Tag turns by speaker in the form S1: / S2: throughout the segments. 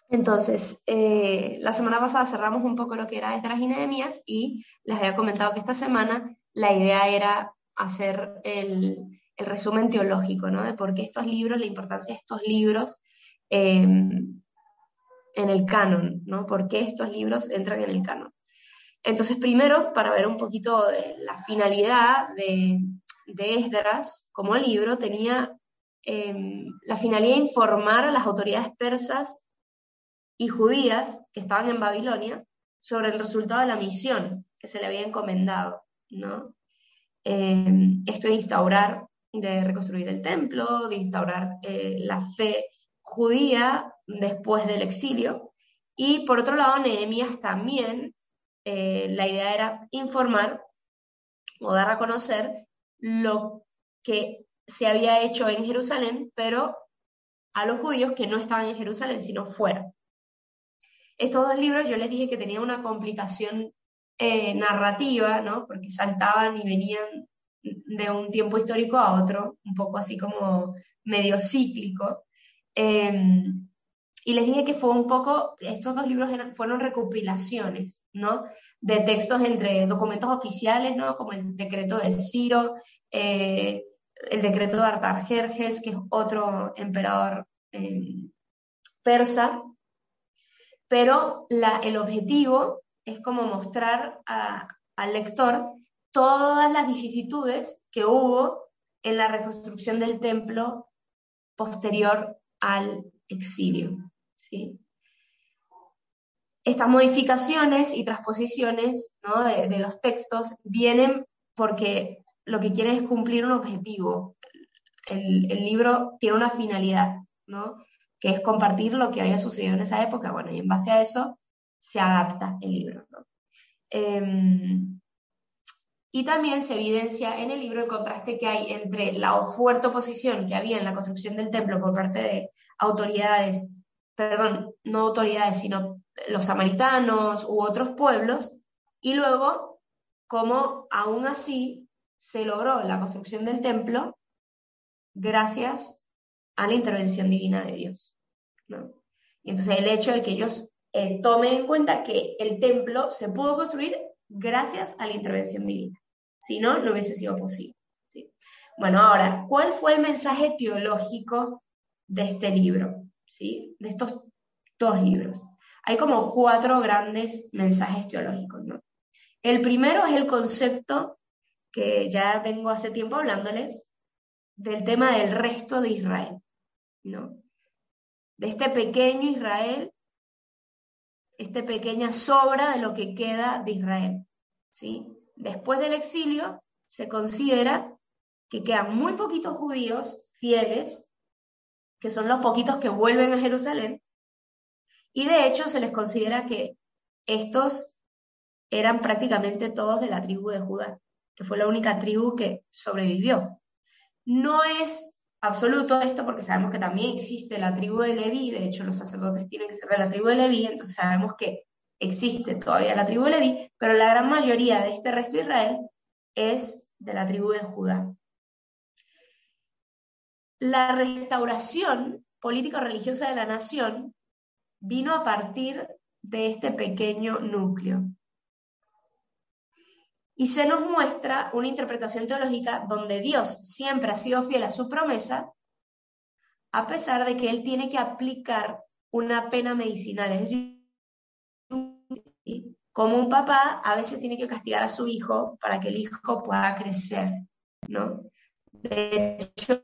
S1: Entonces, la semana pasada cerramos un poco lo que era Esdras y Nehemías y les había comentado que esta semana la idea era hacer el resumen teológico, ¿no? De por qué estos libros, la importancia de estos libros en el canon, ¿no? ¿Por qué estos libros entran en el canon? Entonces, primero, para ver un poquito la finalidad de Esdras como libro, tenía la finalidad de informar a las autoridades persas y judías que estaban en Babilonia sobre el resultado de la misión que se le había encomendado, ¿no? Esto de instaurar, de reconstruir el templo, de instaurar la fe judía después del exilio. Y por otro lado, Nehemías también, la idea era informar o dar a conocer lo que se había hecho en Jerusalén, pero a los judíos que no estaban en Jerusalén, sino fuera. Estos dos libros yo les dije que tenían una complicación narrativa, ¿no? Porque saltaban y venían de un tiempo histórico a otro, un poco así como medio cíclico. Eh, y les dije que fue un poco, estos dos libros fueron recopilaciones, ¿no? De textos entre documentos oficiales, ¿no? Como el decreto de Ciro, el decreto de Artajerjes, que es otro emperador persa, pero el objetivo es como mostrar al lector todas las vicisitudes que hubo en la reconstrucción del templo posterior al exilio, ¿sí? Estas modificaciones y transposiciones, ¿no? de los textos vienen porque lo que quieren es cumplir un objetivo. El libro tiene una finalidad, ¿no? Que es compartir lo que había sucedido en esa época. Bueno, y en base a eso se adapta el libro, ¿no? Y también se evidencia en el libro el contraste que hay entre la fuerte oposición que había en la construcción del templo por parte de autoridades, perdón, no autoridades, sino los samaritanos u otros pueblos, y luego cómo aún así se logró la construcción del templo gracias a la intervención divina de Dios, ¿no? Y entonces el hecho de que ellos tomen en cuenta que el templo se pudo construir gracias a la intervención divina. Si no, no hubiese sido posible. ¿Sí? Bueno, ahora, ¿cuál fue el mensaje teológico de este libro? ¿Sí? De estos dos libros. Hay como cuatro grandes mensajes teológicos, ¿no? El primero es el concepto que ya vengo hace tiempo hablándoles del tema del resto de Israel, ¿no? De este pequeño Israel, esta pequeña sobra de lo que queda de Israel, ¿sí? Después del exilio se considera que quedan muy poquitos judíos fieles, que son los poquitos que vuelven a Jerusalén, y de hecho se les considera que estos eran prácticamente todos de la tribu de Judá, que fue la única tribu que sobrevivió. No es absoluto esto porque sabemos que también existe la tribu de Leví, de hecho los sacerdotes tienen que ser de la tribu de Leví, entonces sabemos que existe todavía la tribu de Leví, pero la gran mayoría de este resto de Israel es de la tribu de Judá. La restauración político-religiosa de la nación vino a partir de este pequeño núcleo. Y se nos muestra una interpretación teológica donde Dios siempre ha sido fiel a su promesa, a pesar de que él tiene que aplicar una pena medicinal. Es decir, como un papá a veces tiene que castigar a su hijo para que el hijo pueda crecer, ¿no? De hecho,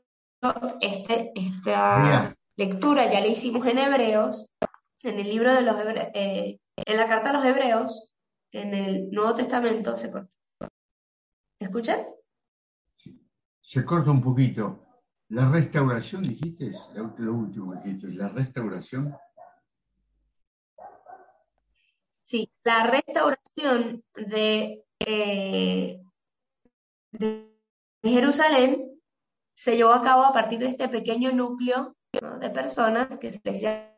S1: esta
S2: María,
S1: lectura ya la hicimos en Hebreos, en el libro de los Hebreos, en la carta a los Hebreos, en el Nuevo Testamento, ¿se escuchan?
S2: se corta un poquito. La restauración, dijiste, lo último que dijiste, la restauración.
S1: Sí, la restauración de Jerusalén se llevó a cabo a partir de este pequeño núcleo, ¿no? de personas que se les llama,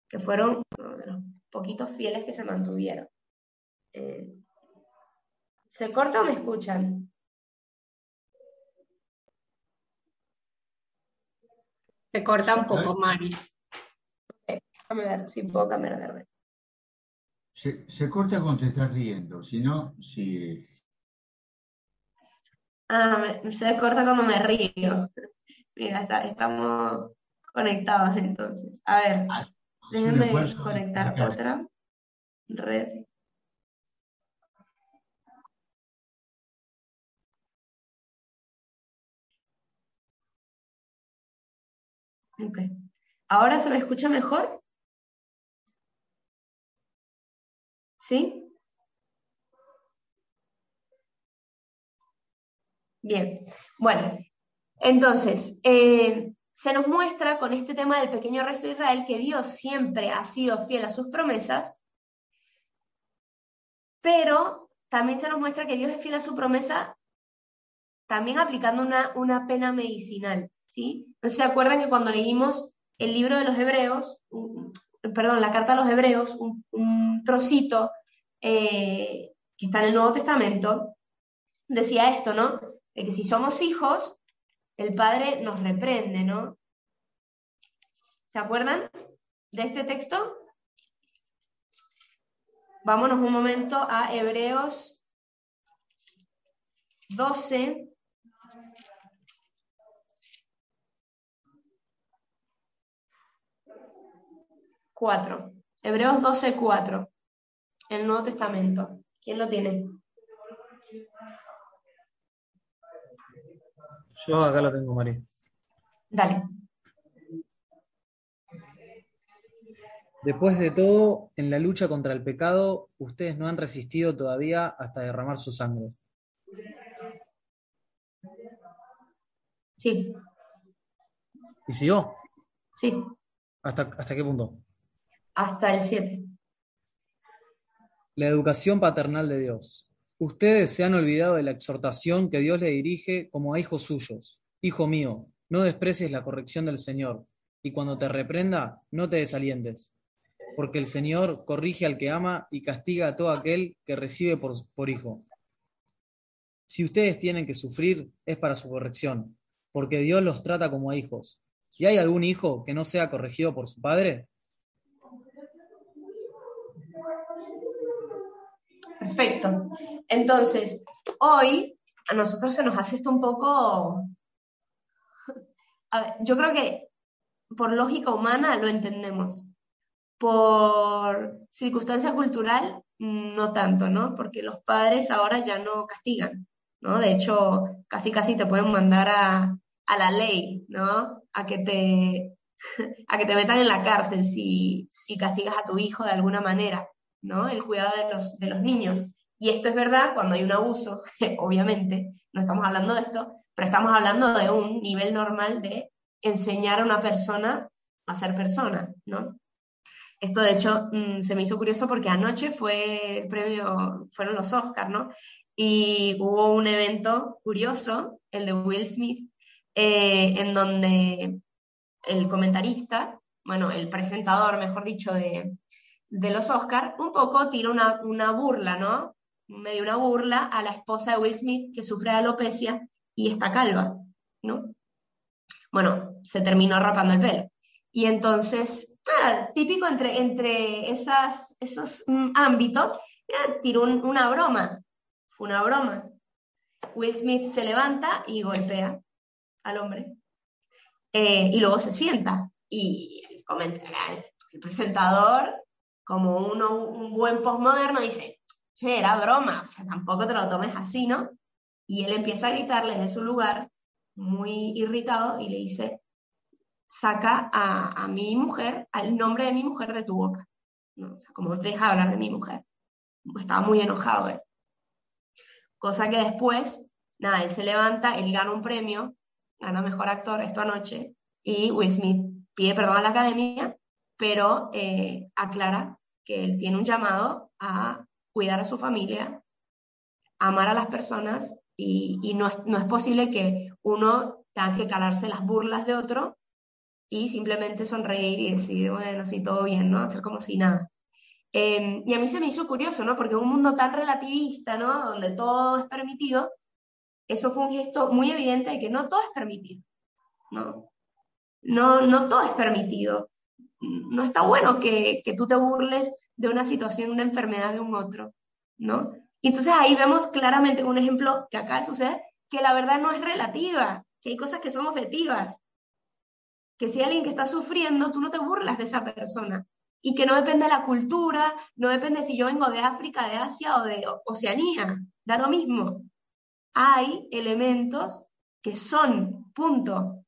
S1: que fueron, ¿no? de los poquitos fieles que se mantuvieron. Eh, ¿Se corta o me escuchan?
S3: Se corta un
S2: Sí,
S3: poco, Mari.
S1: Déjame ver si puedo cambiar de red.
S2: Se corta cuando te estás riendo, si no, si
S1: Se corta cuando me río. Mira, estamos conectados entonces. A ver,
S2: haz un
S1: déjenme
S2: esfuerzo de
S1: conectar
S2: explicar.
S1: otra red. Ok. ¿Ahora se me escucha mejor? ¿Sí? Bien. Bueno, entonces, se nos muestra con este tema del pequeño resto de Israel que Dios siempre ha sido fiel a sus promesas, pero también se nos muestra que Dios es fiel a su promesa también aplicando una pena medicinal, ¿sí? No sé si se acuerdan que cuando leímos el libro de los Hebreos, perdón, la carta a los Hebreos, un trocito que está en el Nuevo Testamento, decía esto, ¿no? De que si somos hijos, el Padre nos reprende, ¿no? ¿Se acuerdan de este texto? Vámonos un momento a Hebreos 12. Hebreos 12:4, el Nuevo Testamento. ¿Quién lo tiene?
S3: Yo acá lo tengo, María.
S1: Dale.
S3: Después de todo, en la lucha contra el pecado, ustedes no han resistido todavía hasta derramar su sangre.
S1: Sí,
S3: ¿Y siguió?
S1: sí,
S3: ¿Hasta qué punto?
S1: hasta el 7.
S3: La educación paternal de Dios. Ustedes se han olvidado de la exhortación que Dios le dirige como a hijos suyos. Hijo mío, no desprecies la corrección del Señor, y cuando te reprenda, no te desalientes, porque el Señor corrige al que ama y castiga a todo aquel que recibe por hijo. Si ustedes tienen que sufrir, es para su corrección, porque Dios los trata como a hijos. ¿Y hay algún hijo que no sea corregido por su padre?
S1: Perfecto. Entonces, hoy a nosotros se nos hace esto un poco... A ver, yo creo que por lógica humana lo entendemos. Por circunstancia cultural, no tanto, ¿no? Porque los padres ahora ya no castigan, ¿no? De hecho, casi casi te pueden mandar a la ley, ¿no? A que te metan en la cárcel si castigas a tu hijo de alguna manera, ¿no? El cuidado de los niños. Y esto es verdad cuando hay un abuso, obviamente, no estamos hablando de esto, pero estamos hablando de un nivel normal de enseñar a una persona a ser persona, ¿no? Esto, de hecho, se me hizo curioso porque anoche fue el premio, fueron los Oscars, ¿no? Y hubo un evento curioso, el de Will Smith, en donde el comentarista, bueno, el presentador, mejor dicho, de los Oscars, un poco tira una burla, ¿no? Medio una burla a la esposa de Will Smith que sufre de alopecia y está calva, ¿no? Bueno, se terminó rapando el pelo. Y entonces, típico entre esos ámbitos, tiró una broma. Fue una broma. Will Smith se levanta y golpea al hombre. Y luego se sienta. Y el presentador, como un buen postmoderno, dice, che, era broma, o sea, tampoco te lo tomes así, ¿no? Y él empieza a gritarle desde su lugar, muy irritado, y le dice, saca a mi mujer, al nombre de mi mujer de tu boca, ¿no? O sea, como deja de hablar de mi mujer. Estaba muy enojado él. Cosa que después, nada, él se levanta, él gana un premio, gana mejor actor esta noche, y Will Smith pide perdón a la academia, pero aclara que él tiene un llamado a cuidar a su familia, a amar a las personas, y no es posible que uno tenga que calarse las burlas de otro y simplemente sonreír y decir, bueno, sí, todo bien, ¿no? Hacer como si nada. Y a mí se me hizo curioso, ¿no? Porque en un mundo tan relativista, ¿no? Donde todo es permitido, eso fue un gesto muy evidente de que no todo es permitido, ¿no? No todo es permitido. no está bueno que tú te burles de una situación de enfermedad de un otro, ¿no? Y entonces ahí vemos claramente un ejemplo que acaba de suceder, que la verdad no es relativa, que hay cosas que son objetivas, que si hay alguien que está sufriendo, tú no te burlas de esa persona, y que no depende de la cultura, no depende si yo vengo de África, de Asia o de Oceanía, da lo mismo. Hay elementos que son, punto,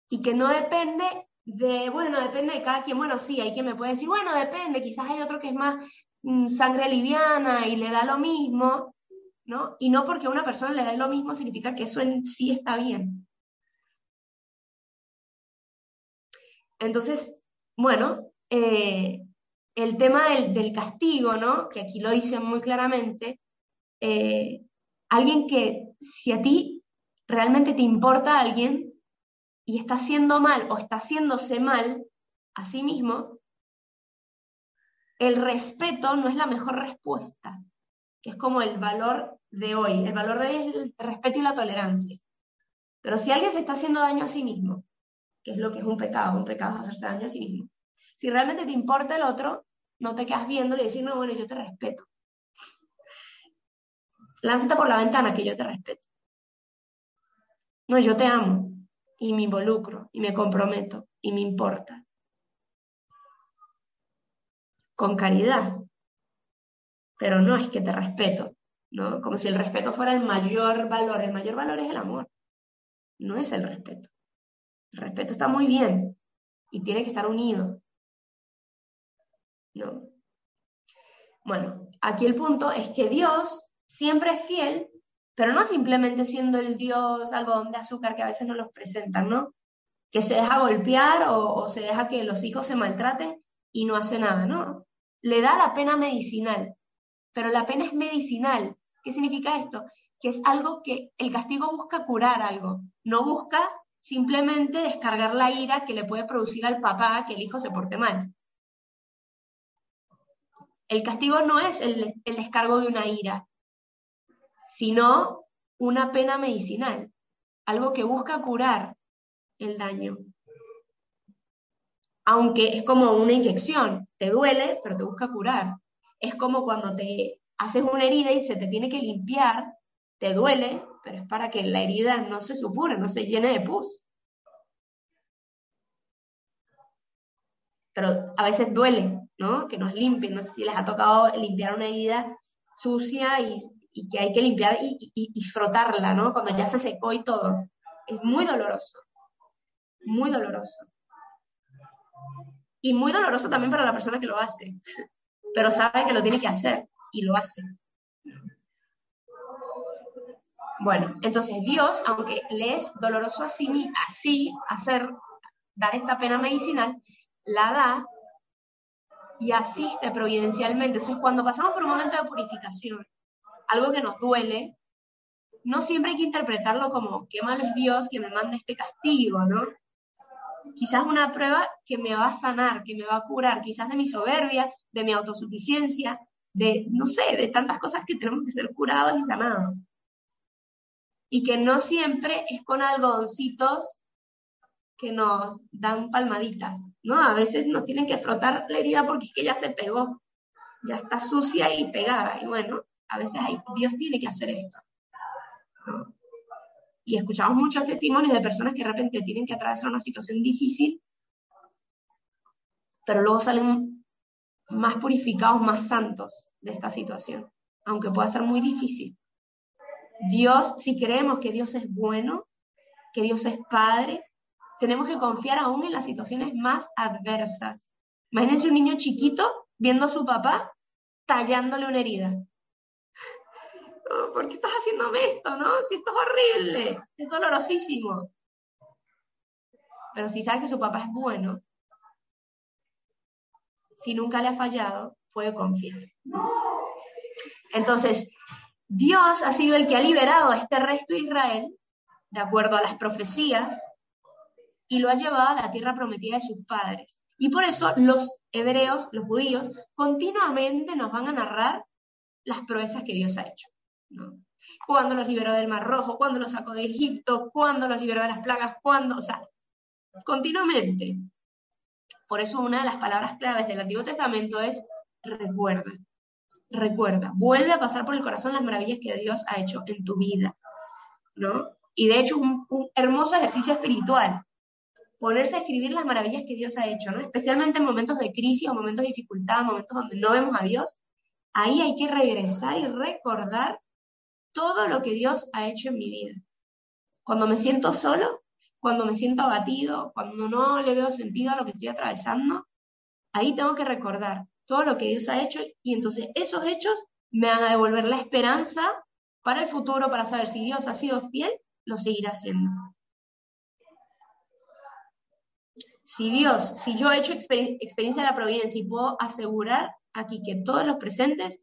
S1: y que no depende depende de cada quien. Bueno, sí, hay quien me puede decir, bueno, depende, quizás hay otro que es más sangre liviana y le da lo mismo, ¿no? Y no porque a una persona le da lo mismo significa que eso en sí está bien. Entonces, bueno, el tema del castigo, ¿no? Que aquí lo dicen muy claramente, alguien que si a ti realmente te importa a alguien y está haciendo mal o está haciéndose mal a sí mismo, el respeto no es la mejor respuesta, que es como el valor de hoy. El valor de hoy es el respeto y la tolerancia. Pero si alguien se está haciendo daño a sí mismo, que es lo que es un pecado es hacerse daño a sí mismo. Si realmente te importa el otro, no te quedas viéndole y decir, no, bueno, yo te respeto. Lánzate por la ventana que yo te respeto. No, yo te amo y me involucro y me comprometo y me importa. Con caridad. Pero no es que te respeto, ¿no? Como si el respeto fuera el mayor valor. El mayor valor es el amor, no es el respeto. El respeto está muy bien y tiene que estar unido, ¿no? Bueno, aquí el punto es que Dios siempre es fiel, pero no simplemente siendo el Dios algodón de azúcar que a veces nos los presentan, ¿no? Que se deja golpear o se deja que los hijos se maltraten y no hace nada, ¿no? Le da la pena medicinal, pero la pena es medicinal. ¿Qué significa esto? Que es algo que el castigo busca curar algo, no busca simplemente descargar la ira que le puede producir al papá que el hijo se porte mal. El castigo no es el descargo de una ira, sino una pena medicinal, algo que busca curar el daño. Aunque es como una inyección, te duele, pero te busca curar. Es como cuando te haces una herida y se te tiene que limpiar, te duele, pero es para que la herida no se supure, no se llene de pus. Pero a veces duele, ¿no? Que nos limpien, no sé si les ha tocado limpiar una herida sucia y que hay que limpiar y frotarla, ¿no? Cuando ya se secó y todo. Es muy doloroso, muy doloroso. Y muy doloroso también para la persona que lo hace, pero sabe que lo tiene que hacer y lo hace. Bueno, entonces Dios, aunque le es doloroso así dar esta pena medicinal, la da y asiste providencialmente. Entonces, cuando pasamos por un momento de purificación, algo que nos duele, no siempre hay que interpretarlo como qué malo es Dios que me manda este castigo, ¿no? Quizás una prueba que me va a sanar, que me va a curar, quizás de mi soberbia, de mi autosuficiencia, de, no sé, de tantas cosas que tenemos que ser curados y sanados. Y que no siempre es con algodoncitos que nos dan palmaditas, ¿no? A veces nos tienen que frotar la herida porque es que ya se pegó, ya está sucia y pegada, y bueno, a veces Dios tiene que hacer esto, ¿no? Y escuchamos muchos testimonios de personas que de repente tienen que atravesar una situación difícil, pero luego salen más purificados, más santos de esta situación, aunque pueda ser muy difícil. Dios, si creemos que Dios es bueno, que Dios es Padre, tenemos que confiar aún en las situaciones más adversas. Imagínense un niño chiquito viendo a su papá tallándole una herida. Oh, ¿por qué estás haciéndome esto, no? Si esto es horrible, es dolorosísimo. Pero si sabe que su papá es bueno, si nunca le ha fallado, puede confiar. Entonces, Dios ha sido el que ha liberado a este resto de Israel, de acuerdo a las profecías, y lo ha llevado a la tierra prometida de sus padres. Y por eso los hebreos, los judíos, continuamente nos van a narrar las proezas que Dios ha hecho, ¿no? Cuando los liberó del Mar Rojo, cuando los sacó de Egipto, cuando los liberó de las plagas, o sea, continuamente. Por eso una de las palabras claves del Antiguo Testamento es recuerda. Recuerda, vuelve a pasar por el corazón las maravillas que Dios ha hecho en tu vida, ¿no? Y de hecho un hermoso ejercicio espiritual, ponerse a escribir las maravillas que Dios ha hecho, ¿no? Especialmente en momentos de crisis o momentos de dificultad, momentos donde no vemos a Dios, ahí hay que regresar y recordar todo lo que Dios ha hecho en mi vida. Cuando me siento solo, cuando me siento abatido, cuando no le veo sentido a lo que estoy atravesando, ahí tengo que recordar todo lo que Dios ha hecho y entonces esos hechos me van a devolver la esperanza para el futuro, para saber si Dios ha sido fiel, lo seguirá haciendo. Si yo he hecho experiencia de la providencia y puedo asegurar aquí que todos los presentes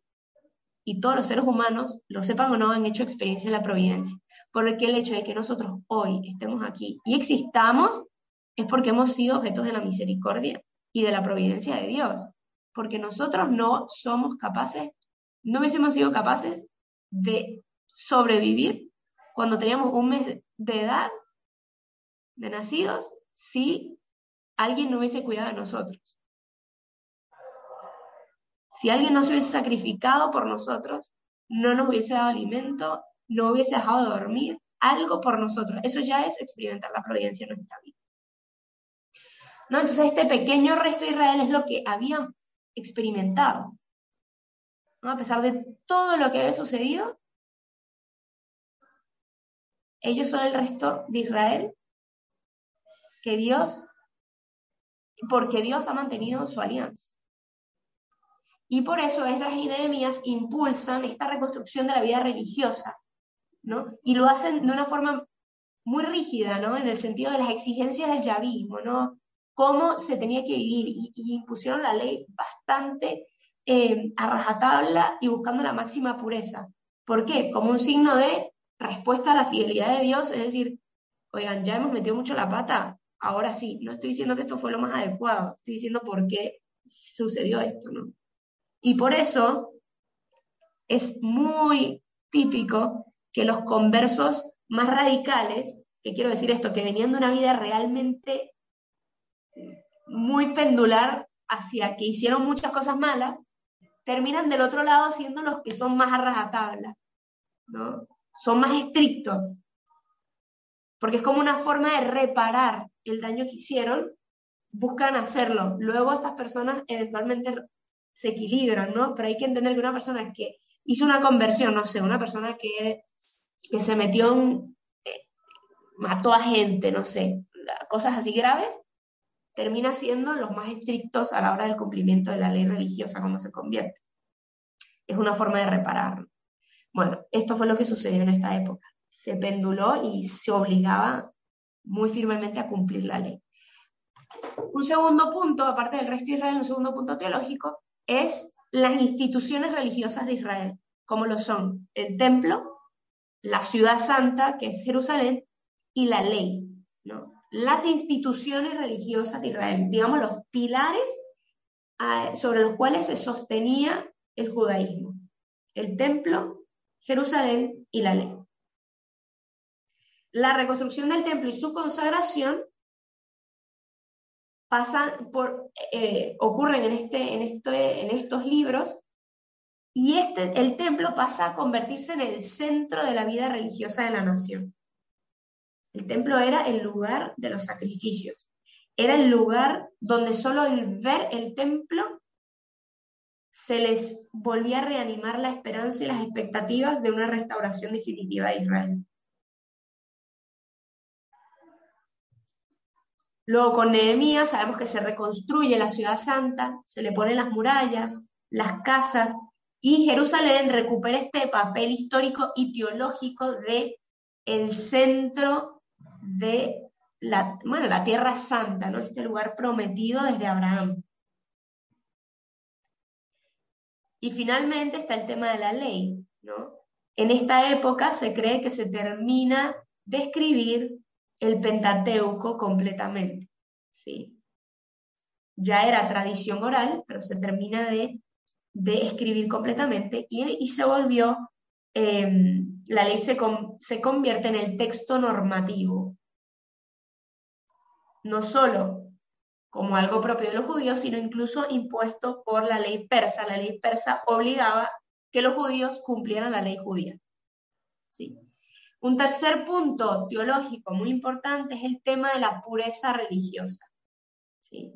S1: y todos los seres humanos, lo sepan o no, han hecho experiencia de la providencia. Porque el hecho de que nosotros hoy estemos aquí y existamos es porque hemos sido objetos de la misericordia y de la providencia de Dios. Porque nosotros no somos capaces, no hubiésemos sido capaces de sobrevivir cuando teníamos 1 mes de edad, de nacidos, si alguien no hubiese cuidado de nosotros. Si alguien no se hubiese sacrificado por nosotros, no nos hubiese dado alimento, no hubiese dejado de dormir, algo por nosotros. Eso ya es experimentar la providencia en nuestra vida, ¿no? Entonces este pequeño resto de Israel es lo que habían experimentado, ¿no? A pesar de todo lo que había sucedido, ellos son el resto de Israel porque Dios ha mantenido su alianza. Y por eso Esdras y Nehemías impulsan esta reconstrucción de la vida religiosa, ¿no? Y lo hacen de una forma muy rígida, ¿no? En el sentido de las exigencias del yavismo, ¿no? Cómo se tenía que vivir, y impusieron la ley bastante a rajatabla y buscando la máxima pureza. ¿Por qué? Como un signo de respuesta a la fidelidad de Dios, es decir, oigan, ya hemos metido mucho la pata, ahora sí, no estoy diciendo que esto fue lo más adecuado, estoy diciendo por qué sucedió esto, ¿no? Y por eso es muy típico que los conversos más radicales, que quiero decir esto, que venían de una vida realmente muy pendular hacia que hicieron muchas cosas malas, terminan del otro lado siendo los que son más a rajatabla, ¿no? Son más estrictos, porque es como una forma de reparar el daño que hicieron, buscan hacerlo. Luego estas personas eventualmente se equilibran, ¿no? Pero hay que entender que una persona que hizo una conversión, no sé, una persona que se metió mató a gente, no sé, cosas así graves, termina siendo los más estrictos a la hora del cumplimiento de la ley religiosa cuando se convierte. Es una forma de reparar. Bueno, esto fue lo que sucedió en esta época. Se penduló y se obligaba muy firmemente a cumplir la ley. Un segundo punto, aparte del resto de Israel, un segundo punto teológico, es las instituciones religiosas de Israel, como lo son el templo, la ciudad santa, que es Jerusalén, y la ley, ¿no? Las instituciones religiosas de Israel, digamos los pilares sobre los cuales se sostenía el judaísmo: el templo, Jerusalén y la ley. La reconstrucción del templo y su consagración ocurren en estos libros, y el templo pasa a convertirse en el centro de la vida religiosa de la nación. El templo era el lugar de los sacrificios, era el lugar donde solo el ver el templo se les volvía a reanimar la esperanza y las expectativas de una restauración definitiva de Israel. Luego con Nehemías sabemos que se reconstruye la ciudad santa, se le ponen las murallas, las casas, y Jerusalén recupera este papel histórico y teológico de el centro de la Tierra Santa, ¿no? Este lugar prometido desde Abraham. Y finalmente está el tema de la ley, ¿no? En esta época se cree que se termina de escribir el Pentateuco completamente, ¿sí? Ya era tradición oral, pero se termina de escribir completamente y se volvió, la ley se convierte en el texto normativo. No solo como algo propio de los judíos, sino incluso impuesto por la ley persa. La ley persa obligaba que los judíos cumplieran la ley judía. ¿Sí? Un tercer punto teológico muy importante es el tema de la pureza religiosa. ¿Sí?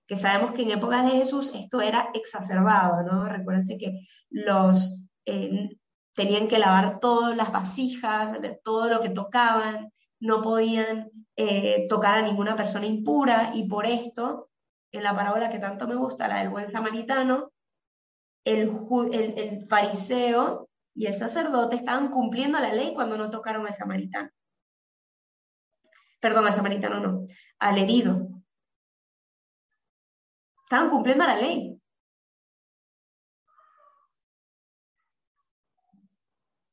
S1: Que sabemos que en épocas de Jesús esto era exacerbado, ¿no? Recuérdense que los tenían que lavar todas las vasijas, todo lo que tocaban, no podían tocar a ninguna persona impura, y por esto, en la parábola que tanto me gusta, la del buen samaritano, el fariseo y el sacerdote estaban cumpliendo la ley cuando no tocaron al samaritano. Perdón, al samaritano no, al herido. Estaban cumpliendo la ley.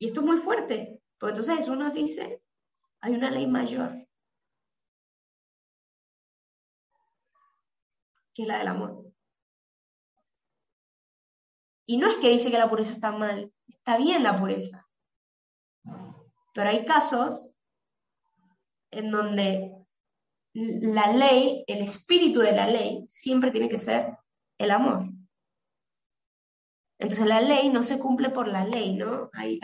S1: Y esto es muy fuerte, porque entonces Jesús nos dice, hay una ley mayor, que es la del amor. Y no es que dice que la pureza está mal, está bien la pureza. Pero hay casos en donde la ley, el espíritu de la ley, siempre tiene que ser el amor. Entonces la ley no se cumple por la ley, ¿no? Hay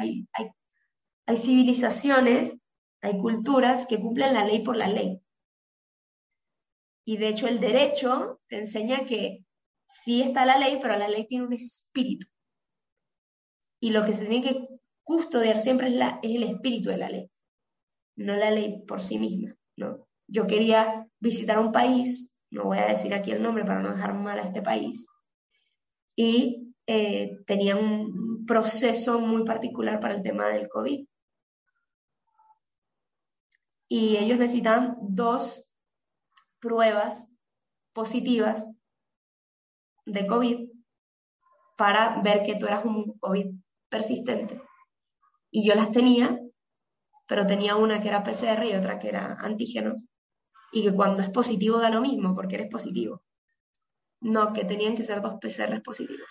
S1: civilizaciones, hay culturas que cumplen la ley por la ley. Y de hecho el derecho te enseña que sí está la ley, pero la ley tiene un espíritu. Y lo que se tiene que custodiar siempre es el espíritu de la ley, no la ley por sí misma, ¿no? Yo quería visitar un país, no voy a decir aquí el nombre para no dejar mal a este país, y tenía un proceso muy particular para el tema del COVID. Y ellos necesitaban 2 pruebas positivas de COVID para ver que tú eras un COVID persistente. Y yo las tenía, pero tenía una que era PCR y otra que era antígenos, y que cuando es positivo da lo mismo, porque eres positivo. No, que tenían que ser 2 PCRs positivos.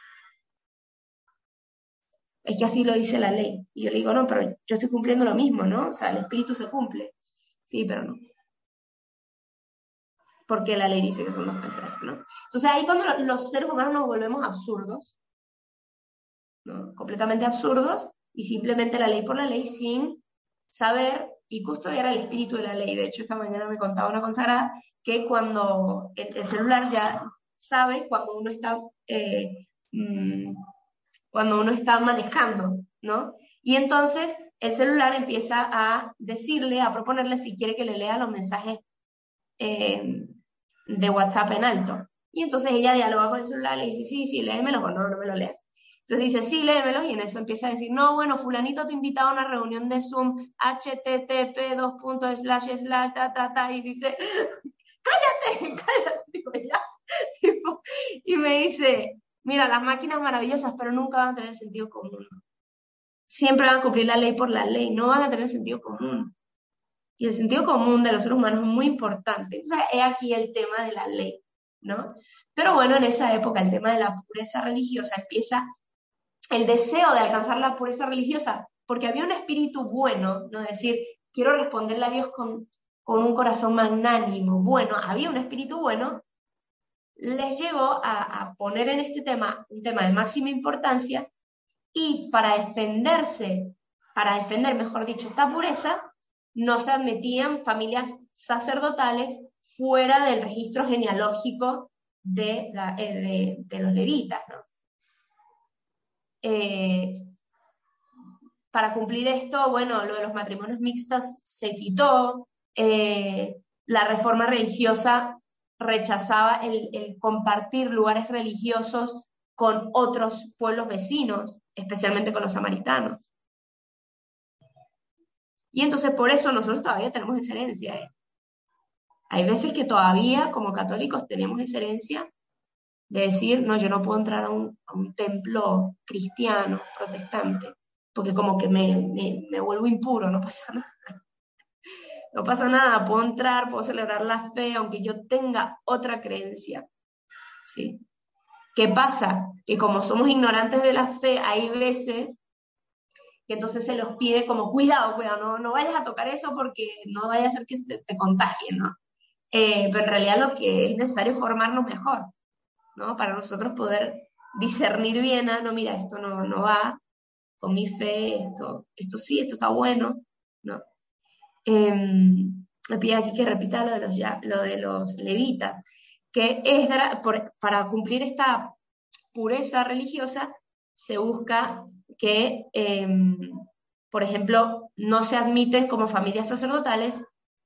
S1: Es que así lo dice la ley. Y yo le digo, no, pero yo estoy cumpliendo lo mismo, ¿no? O sea, el espíritu se cumple. Sí, pero no. Porque la ley dice que son 2 PCR, ¿no? Entonces ahí cuando los seres humanos nos volvemos absurdos, ¿no? Completamente absurdos, y simplemente la ley por la ley sin saber y custodiar el espíritu de la ley. De hecho, esta mañana me contaba una consagrada que cuando el celular ya sabe cuando uno está manejando, ¿no? Y entonces el celular empieza a decirle, a proponerle si quiere que le lea los mensajes de WhatsApp en alto. Y entonces ella dialoga con el celular, le dice, sí, léemelos, o no me lo leas. Entonces dice, sí, léemelos, y en eso empieza a decir, no, bueno, fulanito te invita a una reunión de Zoom, http:// y dice, cállate, digo, ya. Y me dice, mira, las máquinas maravillosas, pero nunca van a tener sentido común. Siempre van a cumplir la ley por la ley, no van a tener sentido común. Y el sentido común de los seres humanos es muy importante. Entonces, es aquí el tema de la ley, ¿no? Pero bueno, en esa época el tema de la pureza religiosa empieza el deseo de alcanzar la pureza religiosa, porque había un espíritu bueno, ¿no? Es decir, quiero responderle a Dios con un corazón magnánimo. Bueno, había un espíritu bueno, les llevó a poner en este tema un tema de máxima importancia, y para defender, mejor dicho, esta pureza, no se admitían familias sacerdotales fuera del registro genealógico de los levitas, ¿no? Para cumplir esto, bueno, lo de los matrimonios mixtos se quitó, la reforma religiosa rechazaba el compartir lugares religiosos con otros pueblos vecinos, especialmente con los samaritanos. Y entonces por eso nosotros todavía tenemos esa herencia. Hay veces que todavía como católicos tenemos esa herencia de decir, no, yo no puedo entrar a un templo cristiano, protestante, porque como que me vuelvo impuro, no pasa nada. No pasa nada, puedo entrar, puedo celebrar la fe, aunque yo tenga otra creencia. ¿Sí? ¿Qué pasa? Que como somos ignorantes de la fe, hay veces que entonces se los pide como, cuidado, no vayas a tocar eso porque no vaya a ser que te contagien, ¿no? pero en realidad lo que es necesario es formarnos mejor, ¿no? Para nosotros poder discernir bien, no, mira, esto no va con mi fe, esto sí, esto está bueno, ¿no? Me pide aquí que repita lo de los levitas, que para cumplir esta pureza religiosa se busca que, por ejemplo, no se admiten como familias sacerdotales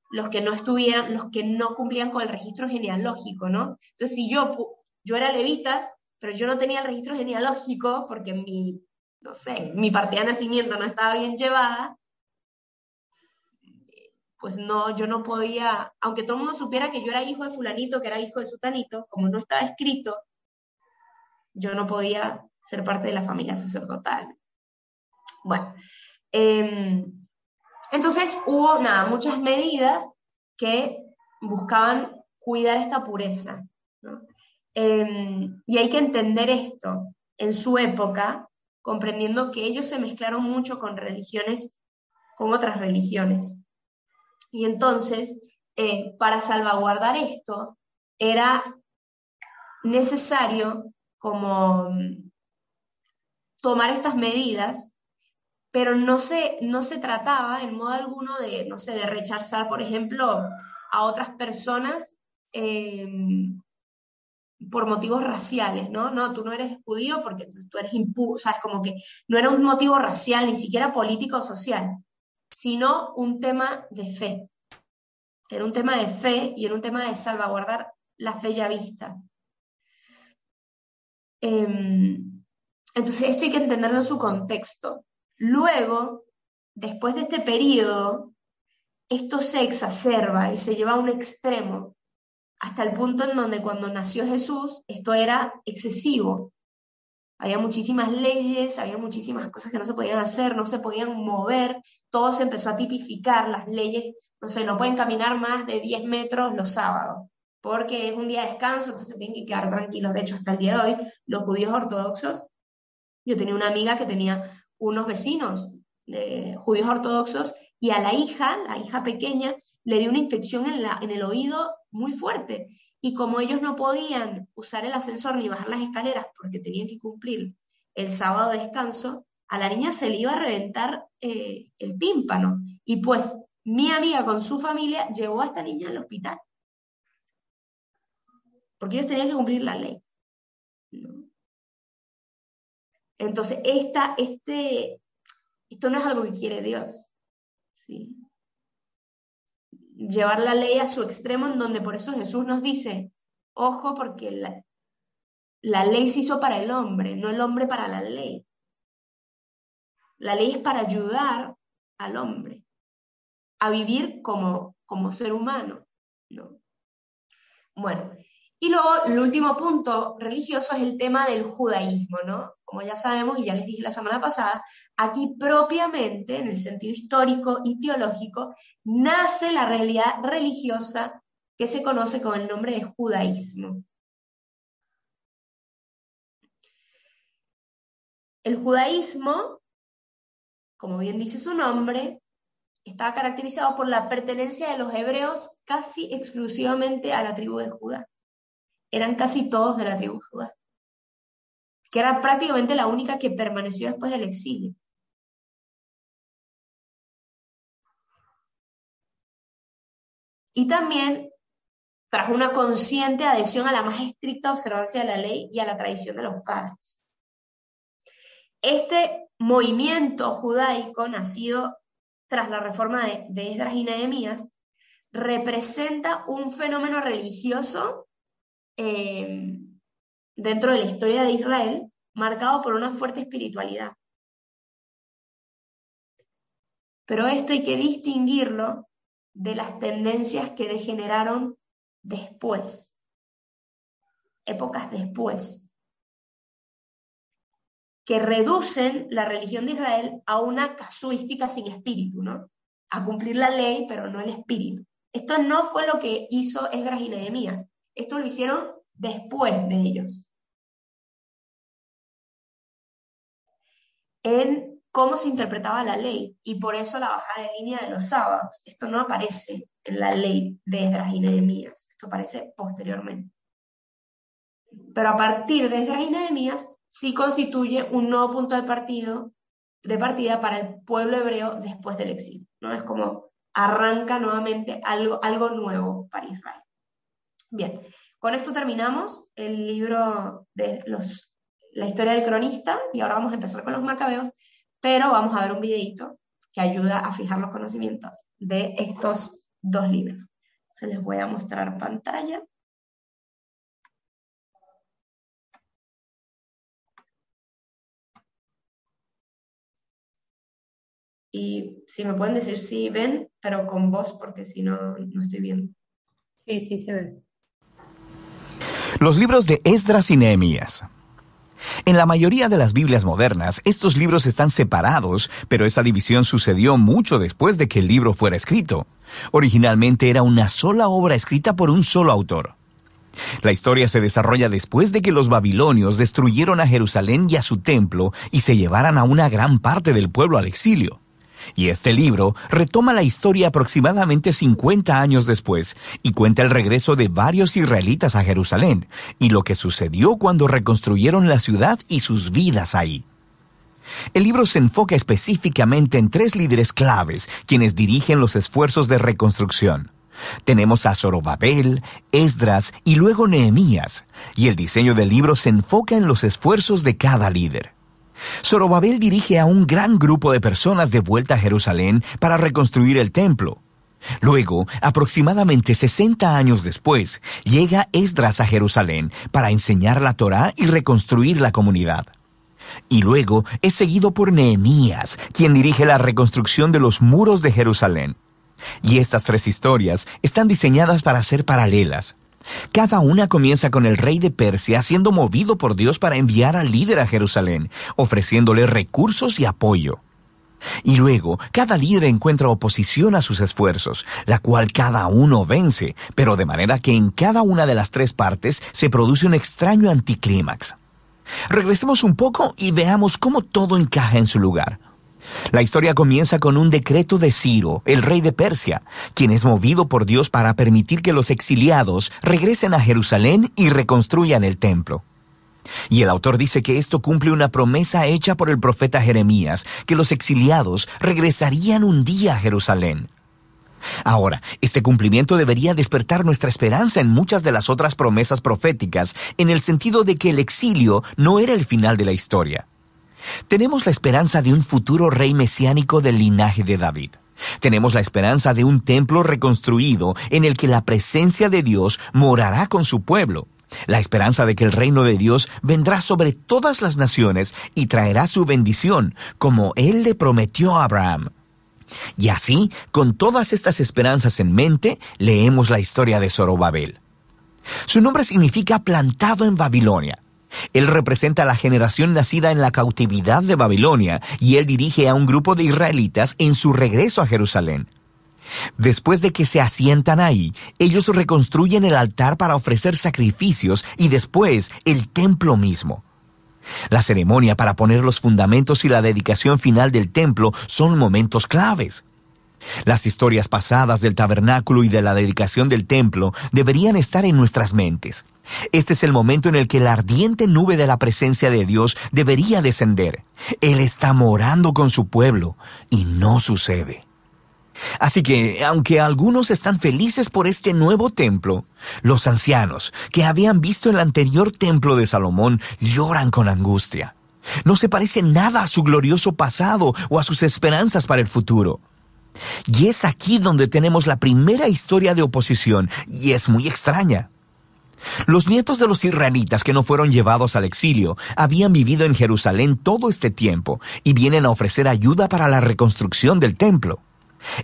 S1: los que no cumplían con el registro genealógico, ¿no? Entonces, si yo era levita, pero yo no tenía el registro genealógico porque no sé, mi partida de nacimiento no estaba bien llevada, pues no, yo no podía, aunque todo el mundo supiera que yo era hijo de fulanito, que era hijo de sutanito, como no estaba escrito, yo no podía ser parte de la familia sacerdotal. Bueno, entonces hubo, muchas medidas que buscaban cuidar esta pureza, ¿no? Y hay que entender esto en su época, comprendiendo que ellos se mezclaron mucho con otras religiones. Y entonces, para salvaguardar esto, era necesario como tomar estas medidas, pero no se trataba en modo alguno de, no sé, de rechazar, por ejemplo, a otras personas por motivos raciales, ¿no? No, tú no eres judío porque tú eres impuro, ¿sabes? Como que no era un motivo racial, ni siquiera político o social, sino un tema de fe. Era un tema de fe y era un tema de salvaguardar la fe ya vista. Entonces esto hay que entenderlo en su contexto. Luego, después de este periodo, esto se exacerba y se lleva a un extremo, hasta el punto en donde cuando nació Jesús, esto era excesivo. Había muchísimas leyes, había muchísimas cosas que no se podían hacer, no se podían mover, todo se empezó a tipificar, las leyes, no sé, no pueden caminar más de 10 metros los sábados, porque es un día de descanso, entonces se tienen que quedar tranquilos. De hecho, hasta el día de hoy, los judíos ortodoxos, yo tenía una amiga que tenía unos vecinos judíos ortodoxos, y a la hija pequeña, le dio una infección en el oído muy fuerte. Y como ellos no podían usar el ascensor ni bajar las escaleras porque tenían que cumplir el sábado de descanso, a la niña se le iba a reventar el tímpano. Y pues mi amiga con su familia llevó a esta niña al hospital. Porque ellos tenían que cumplir la ley, ¿no? Entonces, esto no es algo que quiere Dios, ¿sí? Llevar la ley a su extremo, en donde por eso Jesús nos dice, ojo, porque la ley se hizo para el hombre, no el hombre para la ley. La ley es para ayudar al hombre a vivir como ser humano, ¿no? Bueno, y luego el último punto religioso es el tema del judaísmo, ¿no? Como ya sabemos, y ya les dije la semana pasada, aquí propiamente, en el sentido histórico y teológico, nace la realidad religiosa que se conoce con el nombre de judaísmo. El judaísmo, como bien dice su nombre, estaba caracterizado por la pertenencia de los hebreos casi exclusivamente a la tribu de Judá. Eran casi todos de la tribu de Judá, que era prácticamente la única que permaneció después del exilio. Y también trajo una consciente adhesión a la más estricta observancia de la ley y a la tradición de los padres. Este movimiento judaico, nacido tras la reforma de Esdras y Nehemías, representa un fenómeno religioso dentro de la historia de Israel, marcado por una fuerte espiritualidad. Pero esto hay que distinguirlo de las tendencias que degeneraron después, épocas después, que reducen la religión de Israel a una casuística sin espíritu, ¿no? A cumplir la ley, pero no el espíritu. Esto no fue lo que hizo Esdras y Nehemías, esto lo hicieron después de ellos. En cómo se interpretaba la ley, y por eso la bajada de línea de los sábados. Esto no aparece en la ley de Esdras y Nehemías. Esto aparece posteriormente. Pero a partir de Esdras y Nehemías sí constituye un nuevo punto de partida para el pueblo hebreo después del exilio, ¿no? Es como arranca nuevamente algo nuevo para Israel. Bien, con esto terminamos el libro de la historia del cronista y ahora vamos a empezar con los macabeos, pero vamos a ver un videito que ayuda a fijar los conocimientos de estos dos libros. Se les voy a mostrar pantalla. Y si me pueden decir si ven, pero con voz, porque si no, no estoy viendo.
S4: Sí, sí, se ve.
S5: Los libros de Esdras y Nehemías. En la mayoría de las Biblias modernas, estos libros están separados, pero esa división sucedió mucho después de que el libro fuera escrito. Originalmente era una sola obra escrita por un solo autor. La historia se desarrolla después de que los babilonios destruyeron a Jerusalén y a su templo y se llevaran a una gran parte del pueblo al exilio. Y este libro retoma la historia aproximadamente 50 años después y cuenta el regreso de varios israelitas a Jerusalén y lo que sucedió cuando reconstruyeron la ciudad y sus vidas ahí. El libro se enfoca específicamente en 3 líderes claves, quienes dirigen los esfuerzos de reconstrucción. Tenemos a Zorobabel, Esdras y luego Nehemías, y el diseño del libro se enfoca en los esfuerzos de cada líder. Zorobabel dirige a un gran grupo de personas de vuelta a Jerusalén para reconstruir el templo. Luego, aproximadamente 60 años después, llega Esdras a Jerusalén para enseñar la Torá y reconstruir la comunidad. Y luego es seguido por Nehemías, quien dirige la reconstrucción de los muros de Jerusalén. Y estas 3 historias están diseñadas para ser paralelas. Cada una comienza con el rey de Persia siendo movido por Dios para enviar al líder a Jerusalén, ofreciéndole recursos y apoyo. Y luego, cada líder encuentra oposición a sus esfuerzos, la cual cada uno vence, pero de manera que en cada una de las 3 partes se produce un extraño anticlímax. Regresemos un poco y veamos cómo todo encaja en su lugar. La historia comienza con un decreto de Ciro, el rey de Persia, quien es movido por Dios para permitir que los exiliados regresen a Jerusalén y reconstruyan el templo. Y el autor dice que esto cumple una promesa hecha por el profeta Jeremías, que los exiliados regresarían un día a Jerusalén. Ahora, este cumplimiento debería despertar nuestra esperanza en muchas de las otras promesas proféticas, en el sentido de que el exilio no era el final de la historia. Tenemos la esperanza de un futuro rey mesiánico del linaje de David. Tenemos la esperanza de un templo reconstruido en el que la presencia de Dios morará con su pueblo. La esperanza de que el reino de Dios vendrá sobre todas las naciones y traerá su bendición, como Él le prometió a Abraham. Y así, con todas estas esperanzas en mente, leemos la historia de Zorobabel. Su nombre significa plantado en Babilonia. Él representa a la generación nacida en la cautividad de Babilonia y él dirige a un grupo de israelitas en su regreso a Jerusalén. Después de que se asientan ahí, ellos reconstruyen el altar para ofrecer sacrificios y después el templo mismo. La ceremonia para poner los fundamentos y la dedicación final del templo son momentos claves. Las historias pasadas del tabernáculo y de la dedicación del templo deberían estar en nuestras mentes. Este es el momento en el que la ardiente nube de la presencia de Dios debería descender. Él está morando con su pueblo y no sucede. Así que, aunque algunos están felices por este nuevo templo, los ancianos que habían visto el anterior templo de Salomón lloran con angustia. No se parece nada a su glorioso pasado o a sus esperanzas para el futuro. Y es aquí donde tenemos la primera historia de oposición, y es muy extraña. Los nietos de los israelitas que no fueron llevados al exilio habían vivido en Jerusalén todo este tiempo y vienen a ofrecer ayuda para la reconstrucción del templo.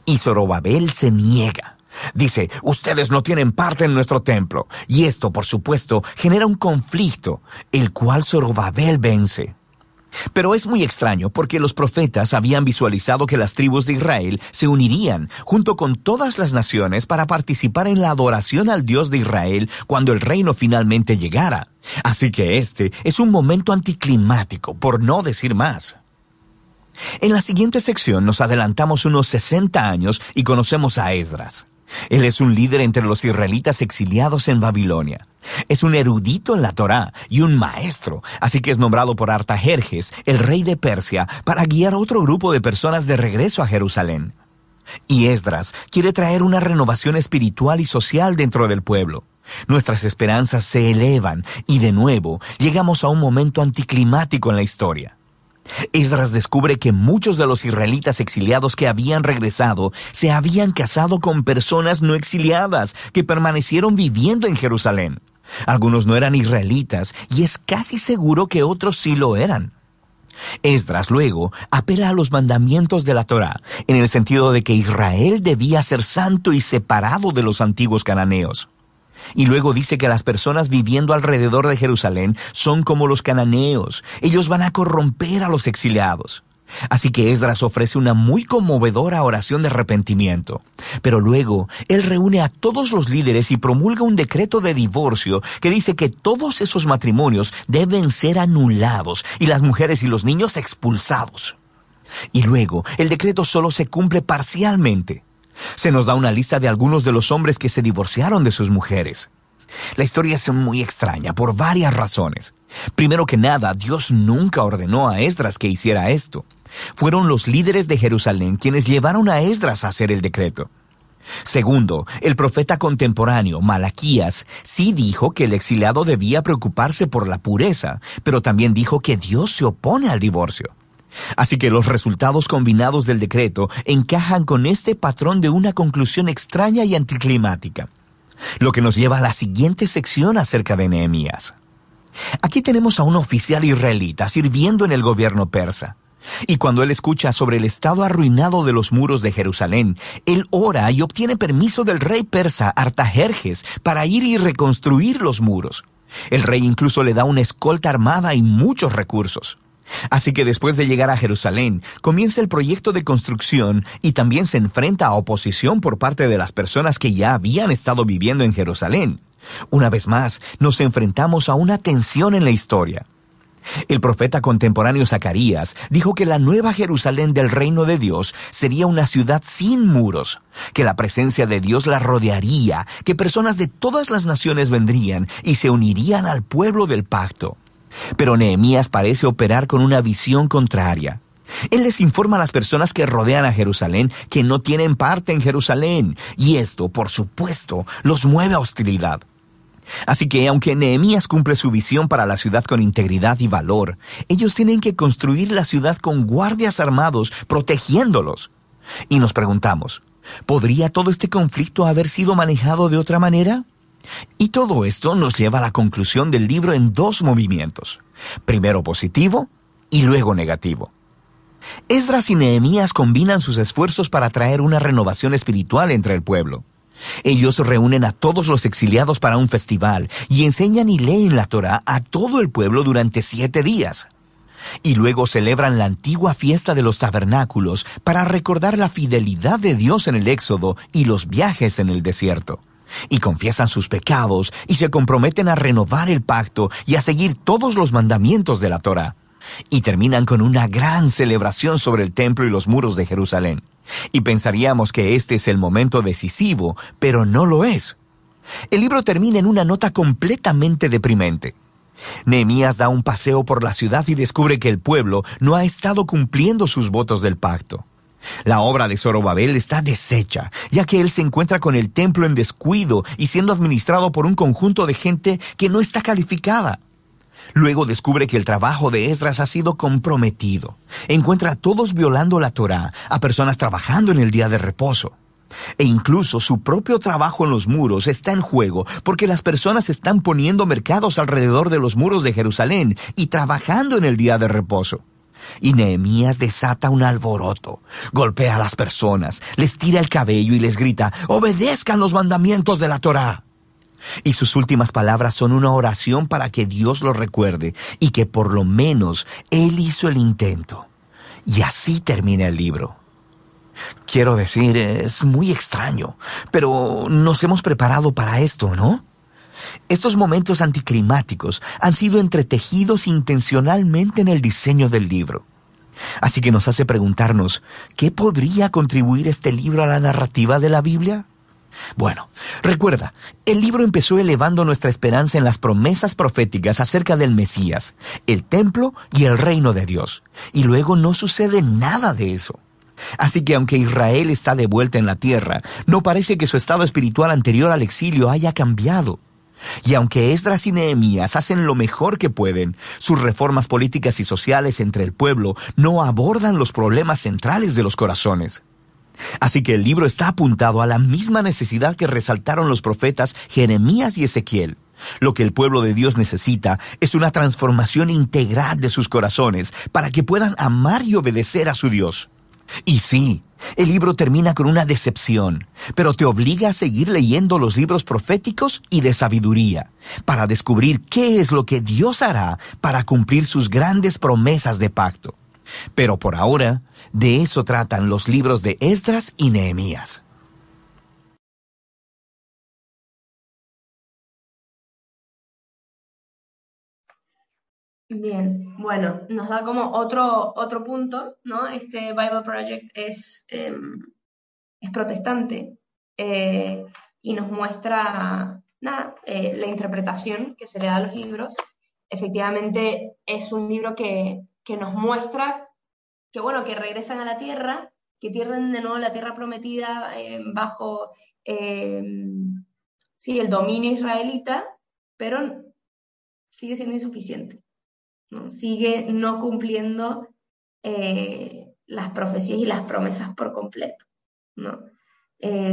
S5: Y Zorobabel se niega. Dice, ustedes no tienen parte en nuestro templo. Y esto, por supuesto, genera un conflicto, el cual Zorobabel vence. Pero es muy extraño porque los profetas habían visualizado que las tribus de Israel se unirían junto con todas las naciones para participar en la adoración al Dios de Israel cuando el reino finalmente llegara. Así que este es un momento anticlimático, por no decir más. En la siguiente sección nos adelantamos unos 60 años y conocemos a Esdras. Él es un líder entre los israelitas exiliados en Babilonia. Es un erudito en la Torá y un maestro, así que es nombrado por Artajerjes, el rey de Persia, para guiar a otro grupo de personas de regreso a Jerusalén. Y Esdras quiere traer una renovación espiritual y social dentro del pueblo. Nuestras esperanzas se elevan y de nuevo llegamos a un momento anticlimático en la historia. Esdras descubre que muchos de los israelitas exiliados que habían regresado se habían casado con personas no exiliadas que permanecieron viviendo en Jerusalén. Algunos no eran israelitas y es casi seguro que otros sí lo eran. Esdras luego apela a los mandamientos de la Torá, en el sentido de que Israel debía ser santo y separado de los antiguos cananeos. Y luego dice que las personas viviendo alrededor de Jerusalén son como los cananeos. Ellos van a corromper a los exiliados. Así que Esdras ofrece una muy conmovedora oración de arrepentimiento. Pero luego, él reúne a todos los líderes y promulga un decreto de divorcio que dice que todos esos matrimonios deben ser anulados y las mujeres y los niños expulsados. Y luego, el decreto solo se cumple parcialmente. Se nos da una lista de algunos de los hombres que se divorciaron de sus mujeres. La historia es muy extraña por varias razones. Primero que nada, Dios nunca ordenó a Esdras que hiciera esto. Fueron los líderes de Jerusalén quienes llevaron a Esdras a hacer el decreto. Segundo, el profeta contemporáneo, Malaquías, sí dijo que el exiliado debía preocuparse por la pureza, pero también dijo que Dios se opone al divorcio. Así que los resultados combinados del decreto encajan con este patrón de una conclusión extraña y anticlimática. Lo que nos lleva a la siguiente sección acerca de Nehemías. Aquí tenemos a un oficial israelita sirviendo en el gobierno persa. Y cuando él escucha sobre el estado arruinado de los muros de Jerusalén, él ora y obtiene permiso del rey persa Artajerjes para ir y reconstruir los muros. El rey incluso le da una escolta armada y muchos recursos. Así que después de llegar a Jerusalén, comienza el proyecto de construcción y también se enfrenta a oposición por parte de las personas que ya habían estado viviendo en Jerusalén. Una vez más, nos enfrentamos a una tensión en la historia. El profeta contemporáneo Zacarías dijo que la nueva Jerusalén del reino de Dios sería una ciudad sin muros, que la presencia de Dios la rodearía, que personas de todas las naciones vendrían y se unirían al pueblo del pacto. Pero Nehemías parece operar con una visión contraria. Él les informa a las personas que rodean a Jerusalén que no tienen parte en Jerusalén, y esto, por supuesto, los mueve a hostilidad. Así que, aunque Nehemías cumple su visión para la ciudad con integridad y valor, ellos tienen que construir la ciudad con guardias armados protegiéndolos. Y nos preguntamos, ¿podría todo este conflicto haber sido manejado de otra manera? Y todo esto nos lleva a la conclusión del libro en dos movimientos, primero positivo y luego negativo. Esdras y Nehemías combinan sus esfuerzos para traer una renovación espiritual entre el pueblo. Ellos reúnen a todos los exiliados para un festival y enseñan y leen la Torá a todo el pueblo durante 7 días. Y luego celebran la antigua fiesta de los tabernáculos para recordar la fidelidad de Dios en el Éxodo y los viajes en el desierto. Y confiesan sus pecados y se comprometen a renovar el pacto y a seguir todos los mandamientos de la Torá. Y terminan con una gran celebración sobre el templo y los muros de Jerusalén. Y pensaríamos que este es el momento decisivo, pero no lo es. El libro termina en una nota completamente deprimente. Nehemías da un paseo por la ciudad y descubre que el pueblo no ha estado cumpliendo sus votos del pacto. La obra de Zorobabel está deshecha, ya que él se encuentra con el templo en descuido y siendo administrado por un conjunto de gente que no está calificada. Luego descubre que el trabajo de Esdras ha sido comprometido. Encuentra a todos violando la Torá, a personas trabajando en el día de reposo. E incluso su propio trabajo en los muros está en juego porque las personas están poniendo mercados alrededor de los muros de Jerusalén y trabajando en el día de reposo. Y Nehemías desata un alboroto, golpea a las personas, les tira el cabello y les grita, «¡Obedezcan los mandamientos de la Torá!». Y sus últimas palabras son una oración para que Dios lo recuerde y que por lo menos él hizo el intento. Y así termina el libro. Quiero decir, es muy extraño, pero nos hemos preparado para esto, ¿no? Estos momentos anticlimáticos han sido entretejidos intencionalmente en el diseño del libro. Así que nos hace preguntarnos, ¿qué podría contribuir este libro a la narrativa de la Biblia? Bueno, recuerda, el libro empezó elevando nuestra esperanza en las promesas proféticas acerca del Mesías, el templo y el reino de Dios. Y luego no sucede nada de eso. Así que aunque Israel está de vuelta en la tierra, no parece que su estado espiritual anterior al exilio haya cambiado. Y aunque Esdras y Nehemías hacen lo mejor que pueden, sus reformas políticas y sociales entre el pueblo no abordan los problemas centrales de los corazones. Así que el libro está apuntado a la misma necesidad que resaltaron los profetas Jeremías y Ezequiel. Lo que el pueblo de Dios necesita es una transformación integral de sus corazones para que puedan amar y obedecer a su Dios. Y sí, el libro termina con una decepción, pero te obliga a seguir leyendo los libros proféticos y de sabiduría, para descubrir qué es lo que Dios hará para cumplir sus grandes promesas de pacto. Pero por ahora, de eso tratan los libros de Esdras y Nehemías.
S1: Bien, bueno, nos da como otro punto, ¿no? Este Bible Project es protestante y nos muestra la interpretación que se le da a los libros. Efectivamente, es un libro que nos muestra que, bueno, que regresan a la tierra, que tienen de nuevo la tierra prometida bajo el dominio israelita, pero sigue siendo insuficiente, ¿no? Sigue no cumpliendo las profecías y las promesas por completo, ¿no?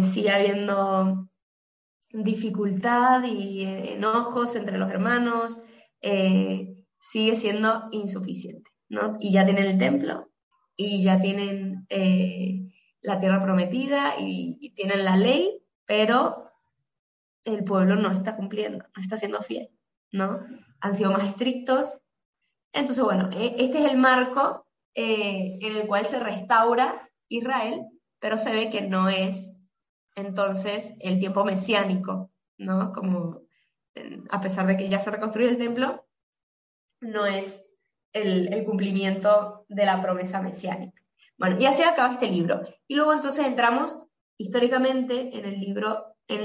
S1: Sigue habiendo dificultad y enojos entre los hermanos, sigue siendo insuficiente, ¿no? Y ya tienen el templo, y ya tienen la tierra prometida, y tienen la ley, pero el pueblo no está cumpliendo, no está siendo fiel, ¿no? Han sido más estrictos. Entonces, bueno, este es el marco en el cual se restaura Israel, pero se ve que no es entonces el tiempo mesiánico, ¿no? Como, a pesar de que ya se reconstruyó el templo, no es el cumplimiento de la promesa mesiánica. Bueno, y así acaba este libro. Y luego entonces entramos históricamente en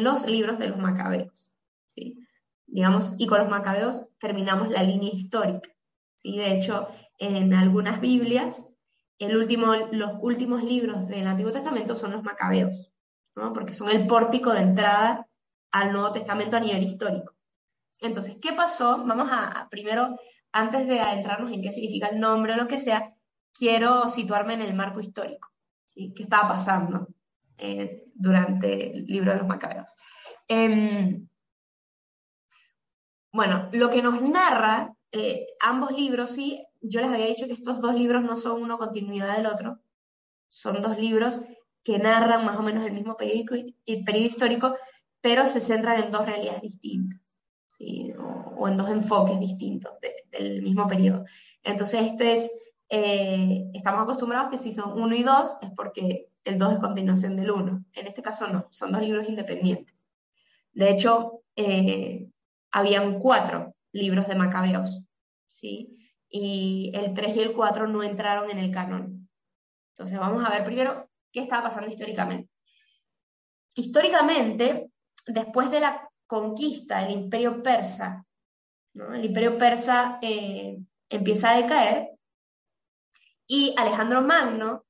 S1: los libros de los macabeos, ¿sí? Digamos, y con los macabeos terminamos la línea histórica, ¿sí? De hecho, en algunas Biblias, los últimos libros del Antiguo Testamento son los macabeos, ¿no? Porque son el pórtico de entrada al Nuevo Testamento a nivel histórico. Entonces, ¿qué pasó? Vamos a primero, antes de adentrarnos en qué significa el nombre o lo que sea, quiero situarme en el marco histórico, ¿sí? ¿Qué estaba pasando durante el libro de los macabeos? Bueno, lo que nos narra ambos libros, sí, yo les había dicho que estos dos libros no son una continuidad del otro, son dos libros que narran más o menos el mismo periodo histórico, pero se centran en dos realidades distintas, ¿sí? o en dos enfoques distintos del mismo periodo. Entonces, estamos acostumbrados que si son 1 y 2 es porque el 2 es continuación del 1. En este caso no, son dos libros independientes. De hecho, habían 4 libros de Macabeos, ¿sí? Y el 3 y el 4 no entraron en el canon. Entonces vamos a ver primero qué estaba pasando históricamente. Históricamente, después de la conquista del Imperio Persa, ¿no? El Imperio Persa empieza a decaer y Alejandro Magno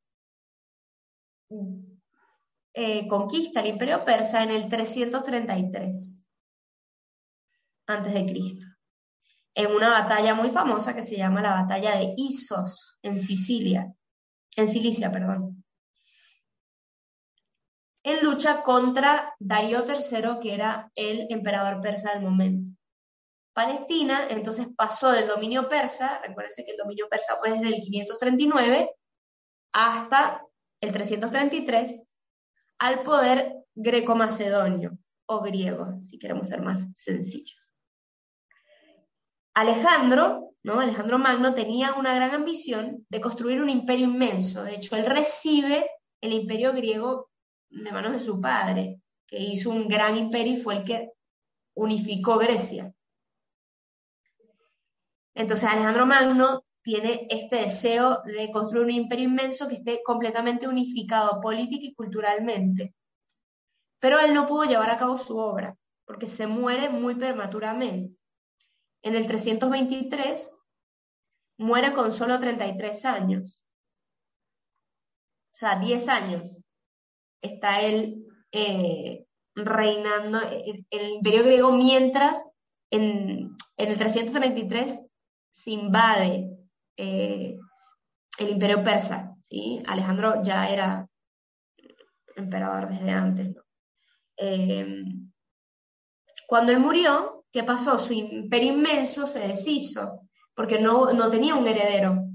S1: conquista el Imperio Persa en el 333 a.C., en una batalla muy famosa que se llama la batalla de Issos, en Cilicia, en lucha contra Darío III, que era el emperador persa del momento. Palestina entonces pasó del dominio persa, recuérdense que el dominio persa fue desde el 539 hasta el 333, al poder greco-macedonio, o griego, si queremos ser más sencillos. Alejandro Magno tenía una gran ambición de construir un imperio inmenso. De hecho, él recibe el imperio griego de manos de su padre, que hizo un gran imperio y fue el que unificó Grecia. Entonces Alejandro Magno tiene este deseo de construir un imperio inmenso que esté completamente unificado política y culturalmente. pero él no pudo llevar a cabo su obra, porque se muere muy prematuramente. En el 323 muere con solo 33 años. O sea, 10 años está él reinando en el Imperio griego, mientras en el 333 se invade el Imperio persa, ¿sí? Alejandro ya era emperador desde antes, ¿no? Cuando él murió, ¿qué pasó? Su imperio inmenso se deshizo, porque no tenía un heredero.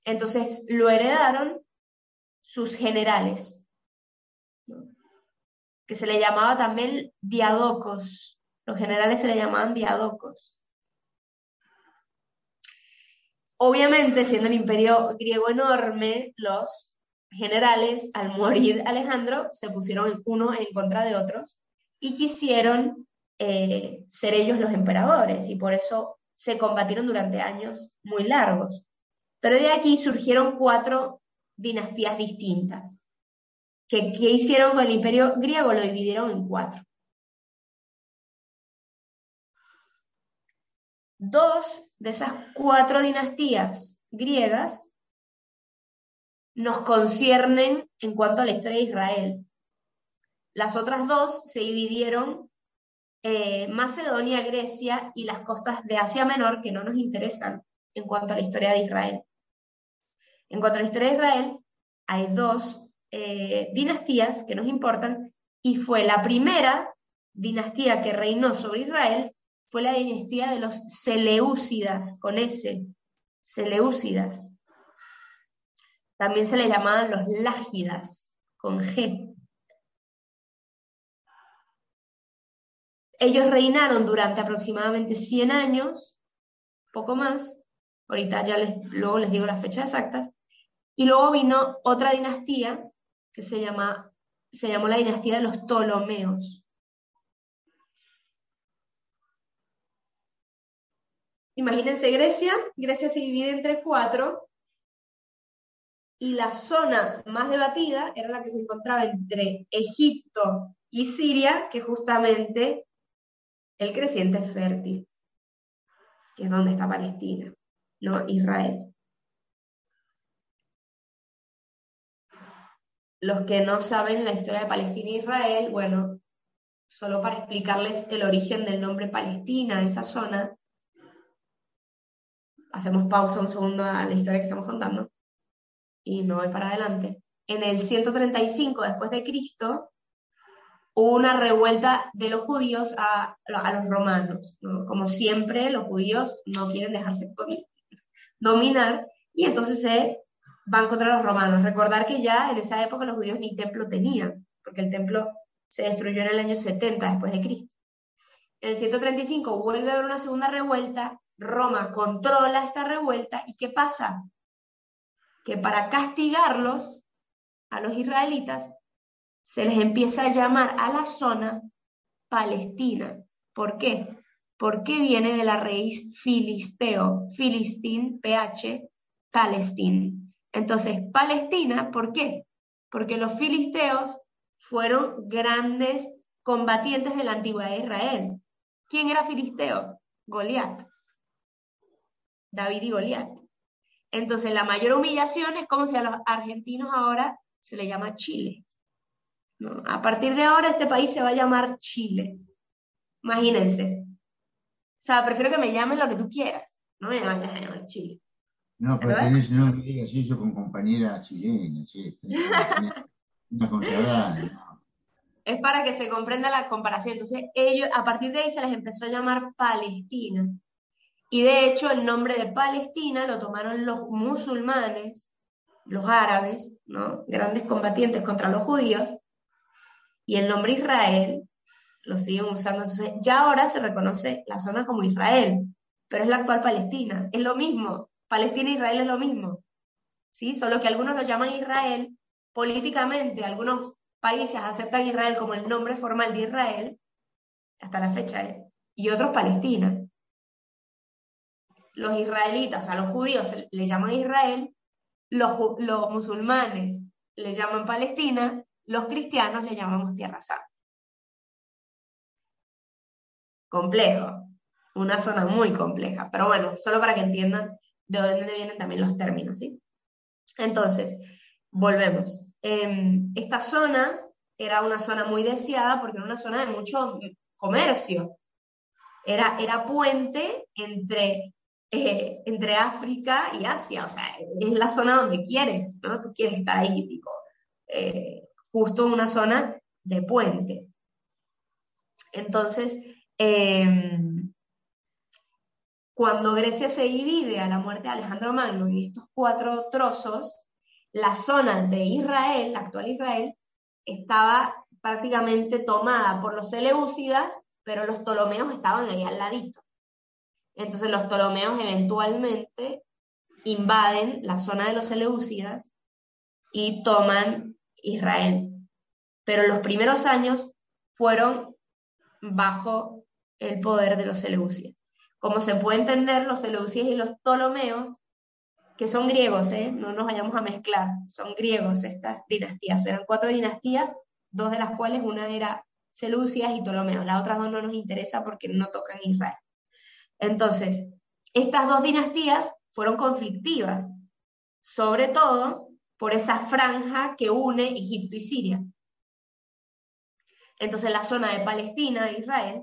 S1: Entonces lo heredaron sus generales, ¿no? Que se le llamaba también diadocos. Los generales se le llamaban diadocos. Obviamente, siendo el imperio griego enorme, los generales, al morir Alejandro, se pusieron unos en contra de otros y quisieron ser ellos los emperadores, y por eso se combatieron durante años muy largos. Pero de aquí surgieron 4 dinastías distintas. ¿Qué hicieron con el imperio griego? Lo dividieron en 4. 2 de esas 4 dinastías griegas nos conciernen en cuanto a la historia de Israel. Las otras 2 se dividieron Macedonia, Grecia y las costas de Asia Menor, que no nos interesan en cuanto a la historia de Israel. En cuanto a la historia de Israel, hay 2 dinastías que nos importan, y fue la primera dinastía que reinó sobre Israel, fue la dinastía de los Seleucidas, con S, Seleucidas. También se le llamaban los Lágidas, con G. Ellos reinaron durante aproximadamente 100 años, poco más, ahorita luego les digo las fechas exactas, y luego vino otra dinastía que se llamó la dinastía de los Ptolomeos. Imagínense Grecia se divide entre 4, y la zona más debatida era la que se encontraba entre Egipto y Siria, que justamente el creciente fértil, que es donde está Palestina, no Israel. Los que no saben la historia de Palestina e Israel, bueno, solo para explicarles el origen del nombre Palestina, de esa zona, hacemos pausa un segundo a la historia que estamos contando, y me voy para adelante. En el 135 después de Cristo, hubo una revuelta de los judíos a los romanos, ¿no? Como siempre, los judíos no quieren dejarse dominar, y entonces se van contra los romanos. Recordar que ya en esa época los judíos ni templo tenían, porque el templo se destruyó en el año 70 después de Cristo. En el 135 vuelve a haber una segunda revuelta, Roma controla esta revuelta, ¿y qué pasa? Que para castigarlos, a los israelitas, se les empieza a llamar a la zona Palestina. ¿Por qué? Porque viene de la raíz filisteo, filistín, PH, Palestín. Entonces, Palestina, ¿por qué? Porque los filisteos fueron grandes combatientes de la antigüedad de Israel. ¿Quién era filisteo? Goliat. David y Goliat. Entonces, la mayor humillación es como si a los argentinos ahora se le llama Chile, ¿no? A partir de ahora este país se va a llamar Chile. Imagínense. O sea, prefiero que me llamen lo que tú quieras, no me vayas a llamar Chile.
S2: No, pero no me digas eso con compañera chilena, che. Una consagrada, no.
S1: Es para que se comprenda la comparación. Entonces, ellos, a partir de ahí se les empezó a llamar Palestina. Y de hecho, el nombre de Palestina lo tomaron los musulmanes, los árabes, ¿no? Grandes combatientes contra los judíos, y el nombre Israel lo siguen usando. Entonces, ya ahora se reconoce la zona como Israel, pero es la actual Palestina. Es lo mismo. Palestina e Israel es lo mismo, ¿sí? Solo que algunos lo llaman Israel. Políticamente, algunos países aceptan Israel como el nombre formal de Israel, hasta la fecha, y otros Palestina. Los israelitas, a los judíos le llaman Israel, los musulmanes le llaman Palestina, los cristianos le llamamos Tierra Santa. Complejo, una zona muy compleja, pero bueno, solo para que entiendan de dónde vienen también los términos, ¿sí? Entonces, volvemos. Esta zona era una zona muy deseada porque era una zona de mucho comercio. Era puente entre África y Asia, o sea, es la zona donde quieres, ¿no? Tú quieres estar ahí, tipo, justo en una zona de puente. Entonces, cuando Grecia se divide a la muerte de Alejandro Magno en estos 4 trozos, la zona de Israel, la actual Israel, estaba prácticamente tomada por los seleucidas, pero los ptolomeos estaban ahí al ladito. Entonces los ptolomeos eventualmente invaden la zona de los seleucidas y toman Israel. Pero los primeros años fueron bajo el poder de los seleucidas. Como se puede entender, los seleucidas y los ptolomeos, que son griegos, no nos vayamos a mezclar, son griegos estas dinastías, eran 4 dinastías, 2 de las cuales una era seleucidas y ptolomeos, las otras 2 no nos interesa porque no tocan Israel. Entonces, estas 2 dinastías fueron conflictivas, sobre todo por esa franja que une Egipto y Siria. Entonces la zona de Palestina, de Israel,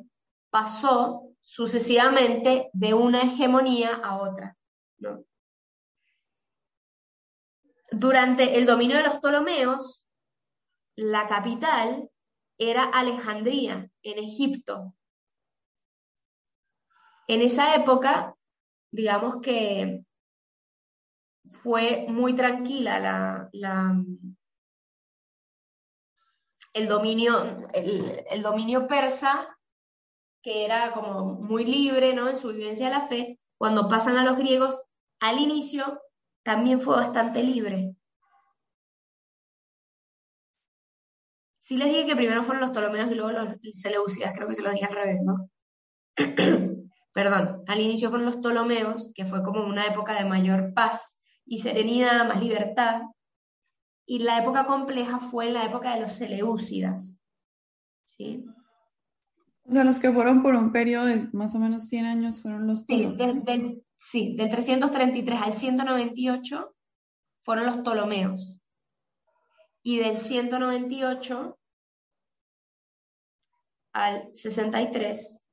S1: pasó sucesivamente de una hegemonía a otra, ¿no? Durante el dominio de los ptolomeos, la capital era Alejandría, en Egipto. En esa época, digamos que fue muy tranquila el dominio persa, que era como muy libre, ¿no?, en su vivencia de la fe. Cuando pasan a los griegos, al inicio también fue bastante libre. Sí les dije que primero fueron los ptolomeos y luego los seleucidas, creo que se los dije al revés, ¿no? Perdón, al inicio fueron los ptolomeos, que fue como una época de mayor paz y serenidad, más libertad, y la época compleja fue en la época de los seleucidas, ¿sí?
S6: O sea, los que fueron por un periodo de más o menos 100 años fueron los ptolomeos.
S1: Sí, del 333 al 198 fueron los ptolomeos, y del 198 al 63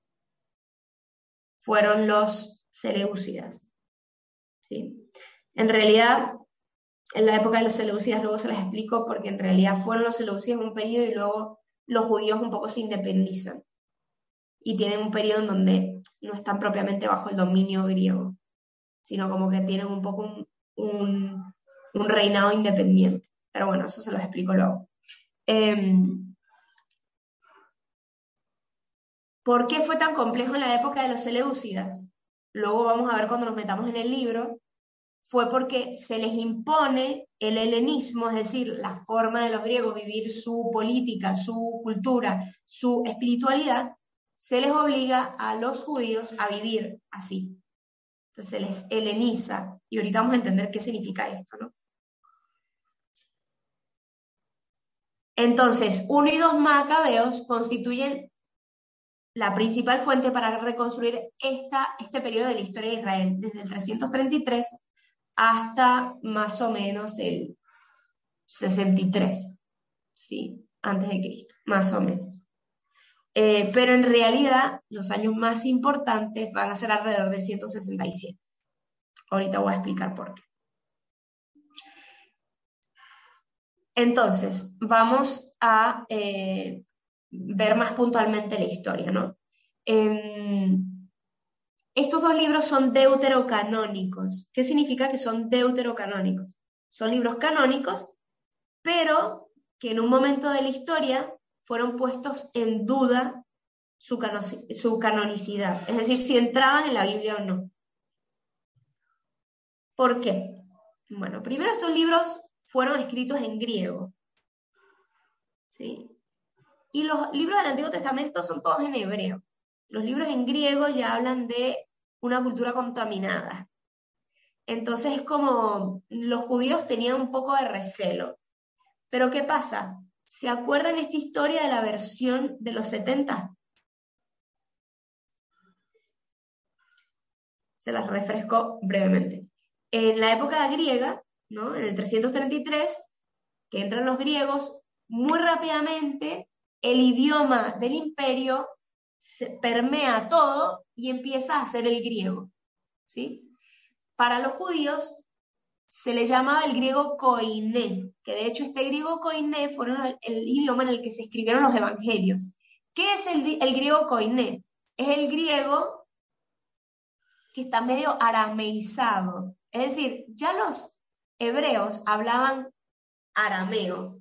S1: fueron los seleucidas, ¿sí? En realidad, en la época de los seleucidas, luego se las explico, porque en realidad fueron los seleucidas un periodo y luego los judíos un poco se independizan y tienen un periodo en donde no están propiamente bajo el dominio griego, sino como que tienen un poco un reinado independiente. Pero bueno, eso se los explico luego. ¿Por qué fue tan complejo en la época de los seleucidas? Luego vamos a ver cuando nos metamos en el libro. Fue porque se les impone el helenismo, es decir, la forma de los griegos vivir su política, su cultura, su espiritualidad, se les obliga a los judíos a vivir así. Entonces se les heleniza, y ahorita vamos a entender qué significa esto, ¿no? Entonces, 1 y 2 Macabeos constituyen la principal fuente para reconstruir este periodo de la historia de Israel, desde el 333 hasta más o menos el 63, ¿sí?, antes de Cristo, más o menos. Pero en realidad los años más importantes van a ser alrededor del 167. Ahorita voy a explicar por qué. Entonces, vamos a ver más puntualmente la historia, ¿no? Estos 2 libros son deuterocanónicos. ¿Qué significa que son deuterocanónicos? Son libros canónicos, pero que en un momento de la historia fueron puestos en duda su canonicidad, es decir, si entraban en la Biblia o no. ¿Por qué? Bueno, primero, estos libros fueron escritos en griego, ¿sí? Y los libros del Antiguo Testamento son todos en hebreo. Los libros en griego ya hablan de una cultura contaminada. Entonces es como los judíos tenían un poco de recelo. Pero ¿qué pasa? ¿Se acuerdan esta historia de la versión de los 70? Se las refresco brevemente. En la época griega, ¿no? En el 333, que entran los griegos, muy rápidamente el idioma del imperio se permea todo y empieza a ser el griego, ¿sí? Para los judíos se le llamaba el griego koiné, que de hecho este griego koiné fue el idioma en el que se escribieron los evangelios. ¿Qué es el griego koiné? Es el griego que está medio arameizado. Es decir, ya los hebreos hablaban arameo,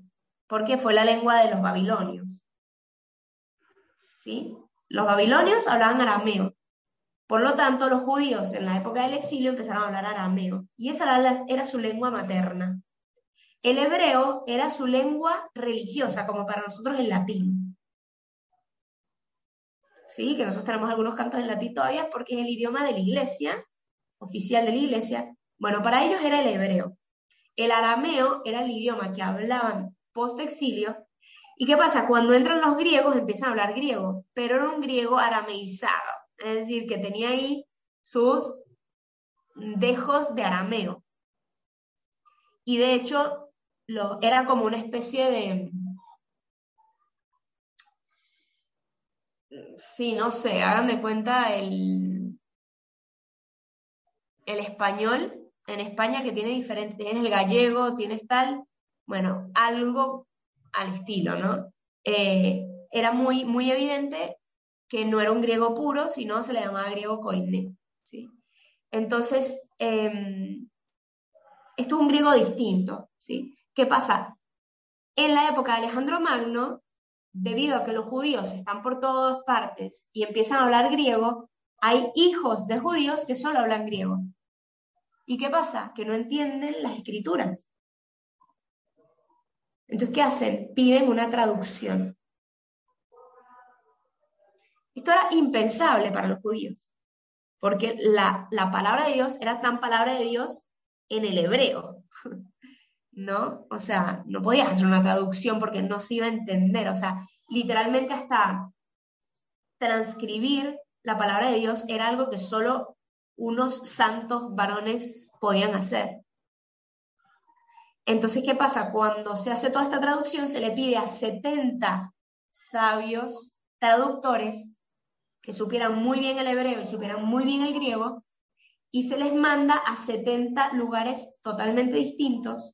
S1: porque fue la lengua de los babilonios. ¿Sí? Los babilonios hablaban arameo. Por lo tanto, los judíos en la época del exilio empezaron a hablar arameo, y esa era su lengua materna. El hebreo era su lengua religiosa, como para nosotros el latín. ¿Sí? Que nosotros tenemos algunos cantos en latín todavía porque es el idioma de la iglesia, oficial de la iglesia. Bueno, para ellos era el hebreo. El arameo era el idioma que hablaban post-exilio. ¿Y qué pasa? Cuando entran los griegos empiezan a hablar griego, pero era un griego arameizado, es decir, que tenía ahí sus dejos de arameo. Y de hecho era como una especie de... Sí, no sé, hagan de cuenta el español en España, que tiene diferentes, tienes el gallego, tienes tal, bueno, algo al estilo, ¿no? Era muy, muy evidente que no era un griego puro, sino se le llamaba griego koiné, ¿sí? Entonces, esto es un griego distinto, ¿sí? ¿Qué pasa? En la época de Alejandro Magno, debido a que los judíos están por todas partes y empiezan a hablar griego, hay hijos de judíos que solo hablan griego. ¿Y qué pasa? Que no entienden las escrituras. Entonces, ¿qué hacen? Piden una traducción. Esto era impensable para los judíos, porque la palabra de Dios era tan palabra de Dios en el hebreo, ¿no? O sea, no podías hacer una traducción porque no se iba a entender. O sea, literalmente hasta transcribir la palabra de Dios era algo que solo unos santos varones podían hacer. Entonces, ¿qué pasa? Cuando se hace toda esta traducción, se le pide a 70 sabios traductores que supieran muy bien el hebreo y supieran muy bien el griego, y se les manda a 70 lugares totalmente distintos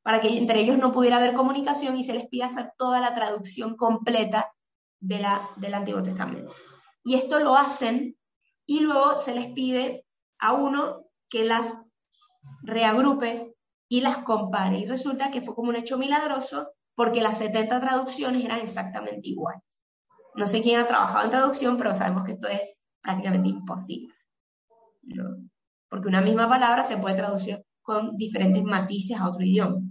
S1: para que entre ellos no pudiera haber comunicación, y se les pide hacer toda la traducción completa del Antiguo Testamento. Y esto lo hacen, y luego se les pide a uno que las reagrupe y las compare. Y resulta que fue como un hecho milagroso, porque las 70 traducciones eran exactamente iguales. No sé quién ha trabajado en traducción, pero sabemos que esto es prácticamente imposible, ¿no? Porque una misma palabra se puede traducir con diferentes matices a otro idioma.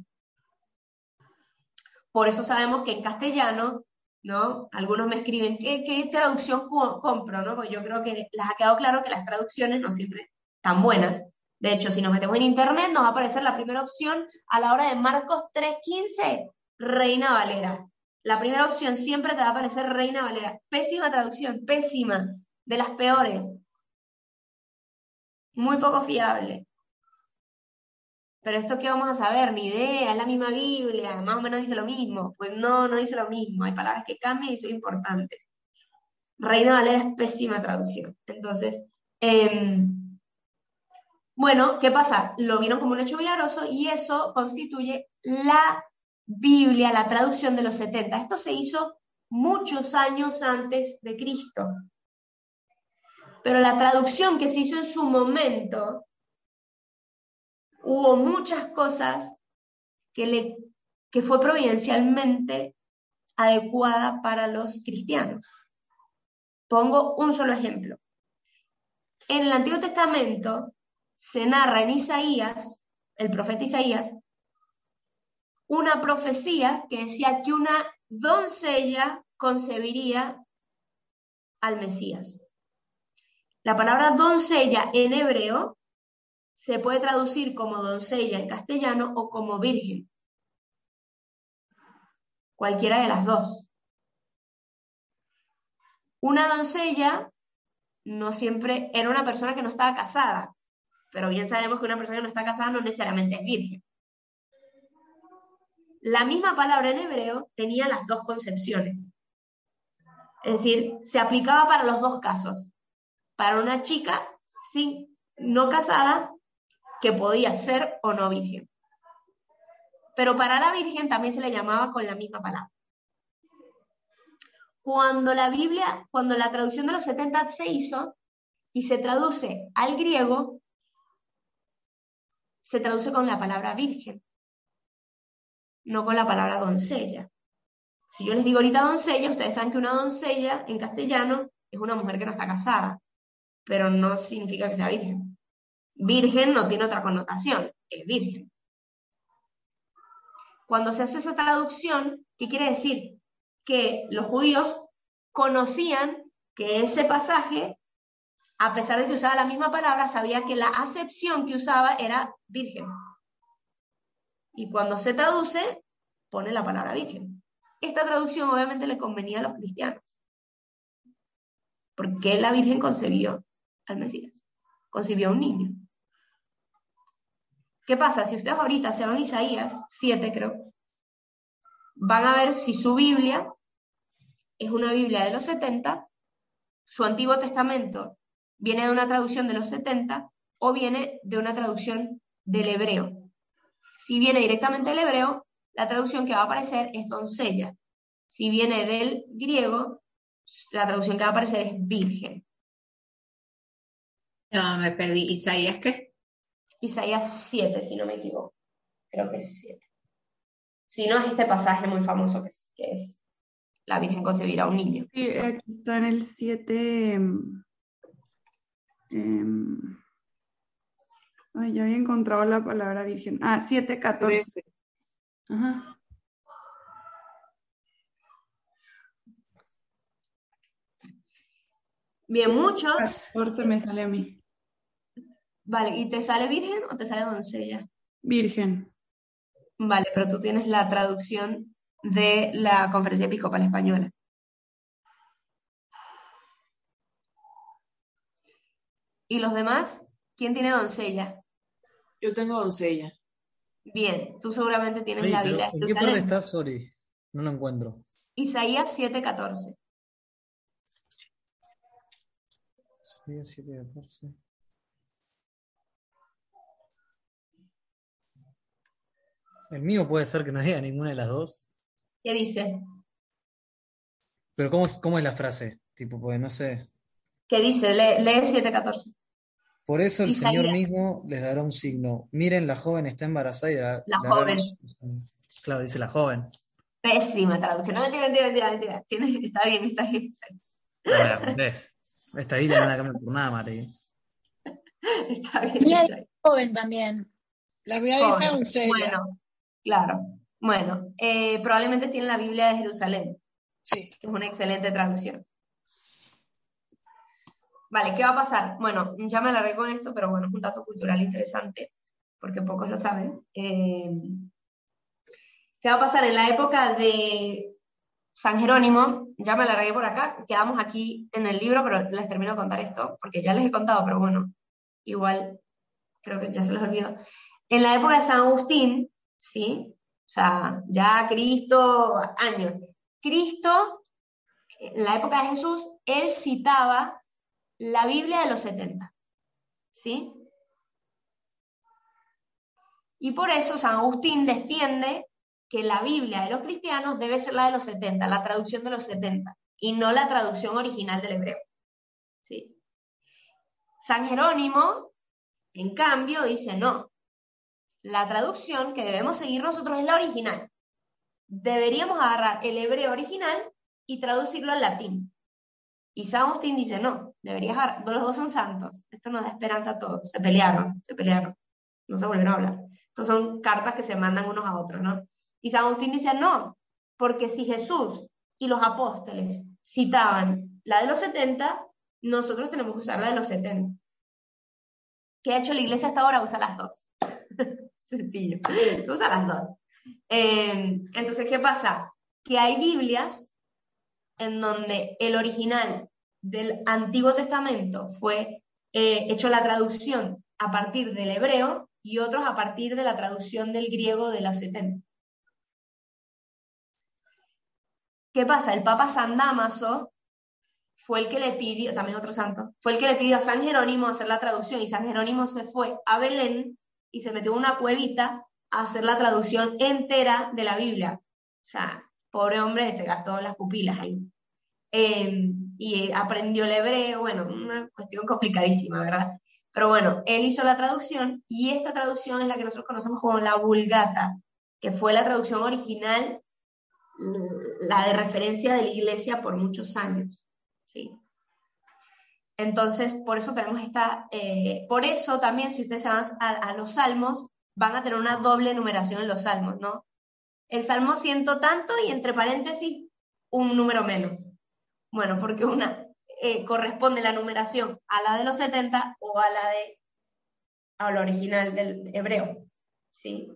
S1: Por eso sabemos que en castellano, ¿no? Algunos me escriben, ¿qué traducción compro? ¿No? Pues yo creo que les ha quedado claro que las traducciones no siempre están buenas. De hecho, si nos metemos en internet, nos va a aparecer la primera opción a la hora de Marcos 3:15, Reina Valera. La primera opción siempre te va a aparecer Reina Valera. Pésima traducción, pésima, de las peores. Muy poco fiable. Pero esto ¿qué vamos a saber? Ni idea, es la misma Biblia, más o menos dice lo mismo. Pues no dice lo mismo, hay palabras que cambian y son importantes. Reina Valera es pésima traducción. Entonces, bueno, ¿qué pasa? Lo vieron como un hecho milagroso y eso constituye la Biblia, la traducción de los 70. Esto se hizo muchos años antes de Cristo. Pero la traducción que se hizo en su momento, hubo muchas cosas que fue providencialmente adecuada para los cristianos. Pongo un solo ejemplo. En el Antiguo Testamento se narra en Isaías, el profeta Isaías, una profecía que decía que una doncella concebiría al Mesías. La palabra doncella en hebreo se puede traducir como doncella en castellano o como virgen. cualquiera de las dos. Una doncella no siempre era una persona que no estaba casada, pero bien sabemos que una persona que no está casada no necesariamente es virgen. La misma palabra en hebreo tenía las dos concepciones. Es decir, se aplicaba para los dos casos. Para una chica no casada que podía ser o no virgen. Pero para la virgen también se le llamaba con la misma palabra. Cuando la traducción de los 70 se hizo y se traduce al griego, se traduce con la palabra virgen, no con la palabra doncella. Si yo les digo ahorita doncella, ustedes saben que una doncella en castellano es una mujer que no está casada, pero no significa que sea virgen. Virgen no tiene otra connotación, es virgen. Cuando se hace esa traducción, ¿qué quiere decir? Que los judíos conocían que ese pasaje, a pesar de que usaba la misma palabra, sabía que la acepción que usaba era virgen. Y cuando se traduce, pone la palabra virgen. Esta traducción obviamente le convenía a los cristianos, porque la Virgen concebió al Mesías, concibió a un niño. ¿Qué pasa? Si ustedes ahorita se van a Isaías 7, creo, van a ver si su Biblia es una Biblia de los 70, su Antiguo Testamento viene de una traducción de los 70 o viene de una traducción del hebreo. Si viene directamente del hebreo, la traducción que va a aparecer es doncella. Si viene del griego, la traducción que va a aparecer es virgen.
S4: No, me perdí. ¿Isaías qué?
S1: Isaías 7, si no me equivoco. Creo que es 7. Si no, es este pasaje muy famoso que es la Virgen concebirá a un niño.
S6: Sí, aquí está en el 7. Ay, ya había encontrado la palabra virgen. 7:14. Ajá.
S1: Bien, muchos.
S6: 14 me sale a mí.
S1: Vale, ¿y te sale virgen o te sale doncella?
S6: Virgen.
S1: Vale, pero tú tienes la traducción de la Conferencia Episcopal Española. ¿Y los demás? ¿Quién tiene doncella?
S7: Yo tengo doncella.
S1: Bien, tú seguramente tienes
S3: Oye,
S1: la
S3: pero
S1: Biblia de
S3: ¿en qué parte
S1: Jerusalén.
S3: estás, Sori? No lo encuentro.
S1: Isaías 7:14.
S3: Sí, 7:14. El mío puede ser que no diga ninguna de las dos.
S1: ¿Qué dice?
S3: Pero ¿cómo es la frase? Tipo, pues no sé.
S1: ¿Qué dice? Lee 7:14.
S3: Por eso el
S1: Isaías.
S3: Señor mismo les dará un signo. Miren, la joven está embarazada y
S1: La
S3: dará
S1: joven.
S3: luz. Claro, dice la joven.
S1: Pésima traducción. No, mentira. Está bien.
S3: A ver, ¿ves? Esta Biblia no la cambia por nada, Mari.
S1: Está bien.
S8: Y hay joven también. La Biblia dice
S1: Joven.
S8: doncella.
S1: Bueno, claro. Bueno, probablemente tienen la Biblia de Jerusalén,
S8: Sí.
S1: que es una excelente traducción. Vale, ¿qué va a pasar? Bueno, ya me alargué con esto, pero bueno, es un dato cultural interesante, porque pocos lo saben. ¿Qué va a pasar en la época de San Jerónimo? Ya me alargué por acá, quedamos aquí en el libro, pero les termino de contar esto, porque ya les he contado, pero bueno, igual creo que ya se los olvidó. En la época de San Agustín, ¿sí? O sea, ya Cristo, años. Cristo, en la época de Jesús, él citaba la Biblia de los 70, ¿sí? Y por eso San Agustín defiende que la Biblia de los cristianos debe ser la de los 70, la traducción de los 70, y no la traducción original del hebreo, ¿sí? San Jerónimo, en cambio, dice no, la traducción que debemos seguir nosotros es la original. Deberíamos agarrar el hebreo original y traducirlo al latín. Y San Agustín dice, no, deberías agarrar, los dos son santos, esto nos da esperanza a todos, se pelearon, no se volvieron a hablar. Estos son cartas que se mandan unos a otros, ¿no? Y San Agustín dice, no, porque si Jesús y los apóstoles citaban la de los 70, nosotros tenemos que usar la de los 70. ¿Qué ha hecho la iglesia hasta ahora? Usa las dos. Sencillo, usa las dos. Entonces, ¿qué pasa? que hay Biblias en donde el original del Antiguo Testamento fue hecho la traducción a partir del hebreo y otros a partir de la traducción del griego de los 70. ¿Qué pasa? El Papa San Dámaso fue el que le pidió, también otro santo, fue el que le pidió a San Jerónimo hacer la traducción, y San Jerónimo se fue a Belén y se metió en una cuevita a hacer la traducción entera de la Biblia. O sea, pobre hombre, se gastó las pupilas ahí. Y aprendió el hebreo, bueno, una cuestión complicadísima, ¿verdad? Pero bueno, él hizo la traducción, y esta traducción es la que nosotros conocemos como la Vulgata, que fue la traducción original, la de referencia de la Iglesia por muchos años, ¿sí? Entonces, por eso tenemos por eso también, si ustedes se van a los salmos, van a tener una doble numeración en los salmos, ¿no? El salmo 100 tanto y entre paréntesis un número menos. Bueno, porque una corresponde la numeración a la de los 70 o a la original del hebreo, ¿sí?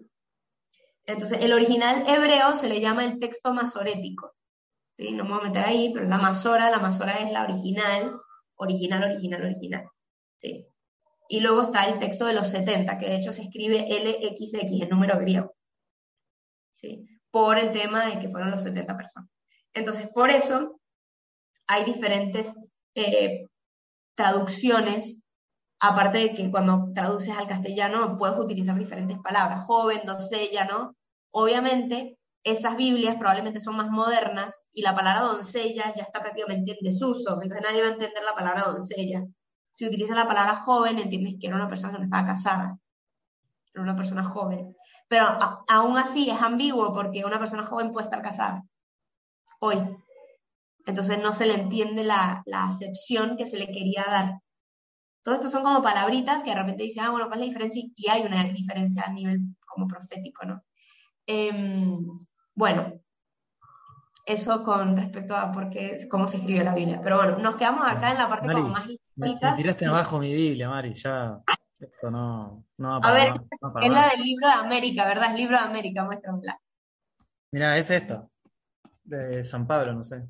S1: Entonces, el original hebreo se le llama el texto masorético, ¿sí? No me voy a meter ahí, pero la masora es la original, ¿sí? Y luego está el texto de los 70, que de hecho se escribe LXX, el número griego, ¿sí? Por el tema de que fueron los 70 personas. Entonces, por eso hay diferentes traducciones, aparte de que cuando traduces al castellano puedes utilizar diferentes palabras, joven, doncella, ¿no? Obviamente, esas Biblias probablemente son más modernas y la palabra doncella ya está prácticamente en desuso, entonces nadie va a entender la palabra doncella. Si utilizas la palabra joven, entiendes que era una persona que no estaba casada, era una persona joven. Pero aún así es ambiguo, porque una persona joven puede estar casada hoy. Entonces no se le entiende la acepción que se le quería dar. Todo esto son como palabritas que de repente dicen, bueno, ¿cuál es la diferencia? Y hay una diferencia a nivel como profético, ¿no? Bueno, eso con respecto a cómo se escribe la Biblia. Pero bueno, nos quedamos acá en la parte
S3: Mari,
S1: como más
S3: histórica. Me tiraste abajo mi Biblia, Mari, ya. Esto no va para
S1: A ver,
S3: no para
S1: es
S3: más.
S1: la del Libro de América, ¿verdad? Es Libro de América, muéstramela.
S3: Mirá, es esto. De San Pablo, no sé.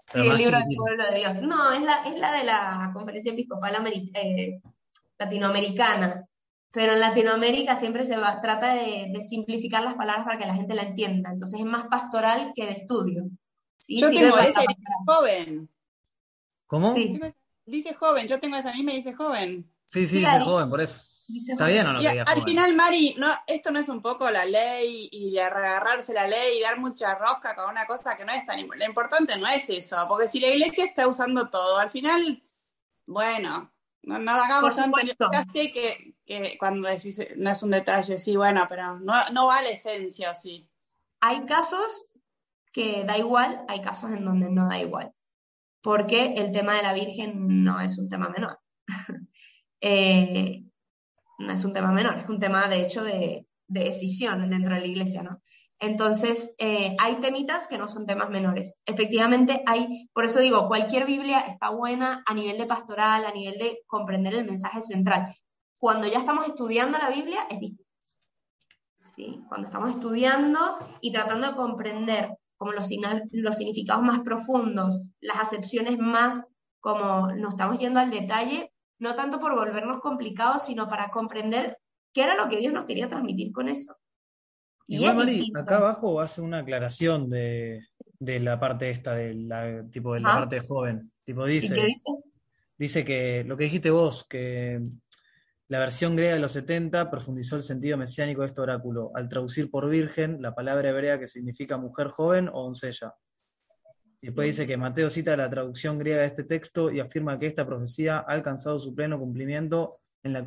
S1: Sí, el Libro del Pueblo de Dios. No, es la de la Conferencia Episcopal Latinoamericana. Pero en Latinoamérica siempre trata de simplificar las palabras para que la gente la entienda. Entonces es más pastoral que de estudio. ¿Sí?
S9: Yo tengo ese,
S1: dice
S9: joven.
S3: ¿Cómo?
S1: Sí.
S9: Dice joven, yo tengo esa misma y dice joven.
S3: Sí, dice joven, por eso. ¿Está bien o no?
S9: Y al final, Mari, esto no es un poco la ley y de agarrarse la ley y dar mucha rosca con una cosa que no es tan importante. Lo importante no es eso, porque si la iglesia está usando todo, al final, bueno, no hagamos tanto. Ya sé que cuando decís no es un detalle, sí, bueno, pero no va la esencia, sí.
S1: Hay casos que da igual, hay casos en donde no da igual, porque el tema de la Virgen no es un tema menor. No es un tema menor, es un tema de hecho de decisión dentro de la iglesia, ¿no? Entonces, hay temitas que no son temas menores. Efectivamente por eso digo, cualquier Biblia está buena a nivel de pastoral, a nivel de comprender el mensaje central. Cuando ya estamos estudiando la Biblia, es distinto. ¿Sí? Cuando estamos estudiando y tratando de comprender como los significados más profundos, las acepciones más, como nos estamos yendo al detalle, no tanto por volvernos complicados, sino para comprender qué era lo que Dios nos quería transmitir con eso.
S3: Igual, Mari, acá abajo hace una aclaración de la parte esta, de la parte de joven. Tipo dice,
S1: ¿y qué dice?
S3: Dice que lo que dijiste vos, que la versión griega de los 70 profundizó el sentido mesiánico de este oráculo, al traducir por virgen la palabra hebrea que significa mujer joven o doncella. Y después dice que Mateo cita la traducción griega de este texto y afirma que esta profecía ha alcanzado su pleno cumplimiento en la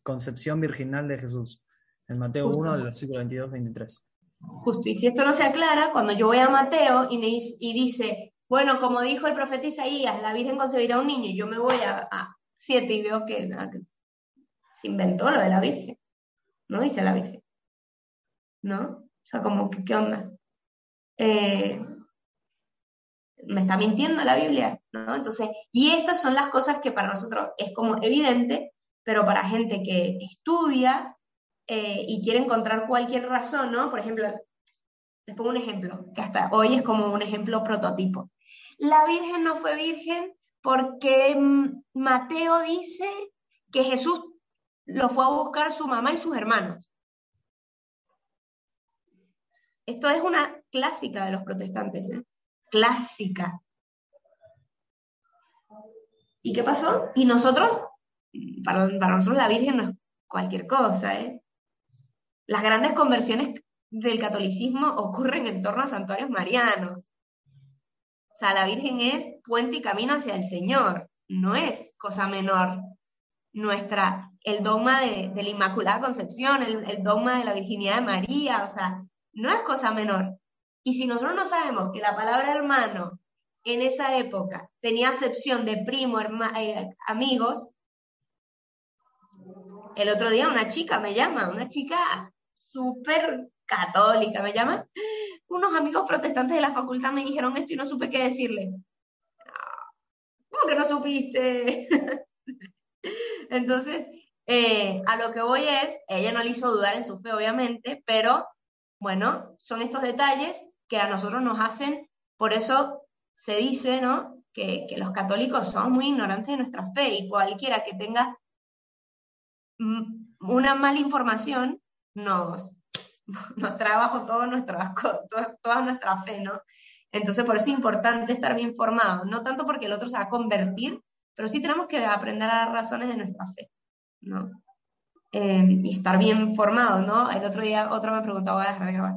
S3: concepción virginal de Jesús. En Mateo 1, del versículo 22-23.
S1: Justo, y si esto no se aclara, cuando yo voy a Mateo y dice, bueno, como dijo el profeta Isaías, la Virgen concebirá un niño, y yo me voy a 7 y veo que se inventó lo de la Virgen. No dice la Virgen. ¿No? O sea, como que, ¿qué onda? Me está mintiendo la Biblia, ¿no? Entonces, y estas son las cosas que para nosotros es como evidente, pero para gente que estudia y quiere encontrar cualquier razón, ¿no? Por ejemplo, Les pongo un ejemplo, que hasta hoy es como un ejemplo prototipo. La Virgen no fue virgen porque Mateo dice que Jesús lo fue a buscar su mamá y sus hermanos. Esto es una clásica de los protestantes, ¿eh? Clásica. ¿Y qué pasó? Y nosotros, para nosotros la Virgen no es cualquier cosa, ¿eh? Las grandes conversiones del catolicismo ocurren en torno a santuarios marianos. O sea, la Virgen es puente y camino hacia el Señor, no es cosa menor. El dogma de la Inmaculada Concepción, el dogma de la Virginidad de María, o sea, no es cosa menor. Y si nosotros no sabemos que la palabra hermano en esa época tenía acepción de primo, amigos, el otro día una chica súper católica me llama, unos amigos protestantes de la facultad me dijeron esto y no supe qué decirles. ¿Cómo que no supiste? Entonces, a lo que voy es, ella no le hizo dudar en su fe, obviamente, pero, bueno, son estos detalles que a nosotros nos hacen, por eso se dice, ¿no?, que los católicos somos muy ignorantes de nuestra fe, y cualquiera que tenga una mala información nos trae abajo toda nuestra fe, ¿no? Entonces, por eso es importante estar bien formado, no tanto porque el otro se va a convertir, pero sí tenemos que aprender a dar razones de nuestra fe, ¿no? Y estar bien formados, ¿no? El otro día, otra me preguntaba, voy a dejar de grabar,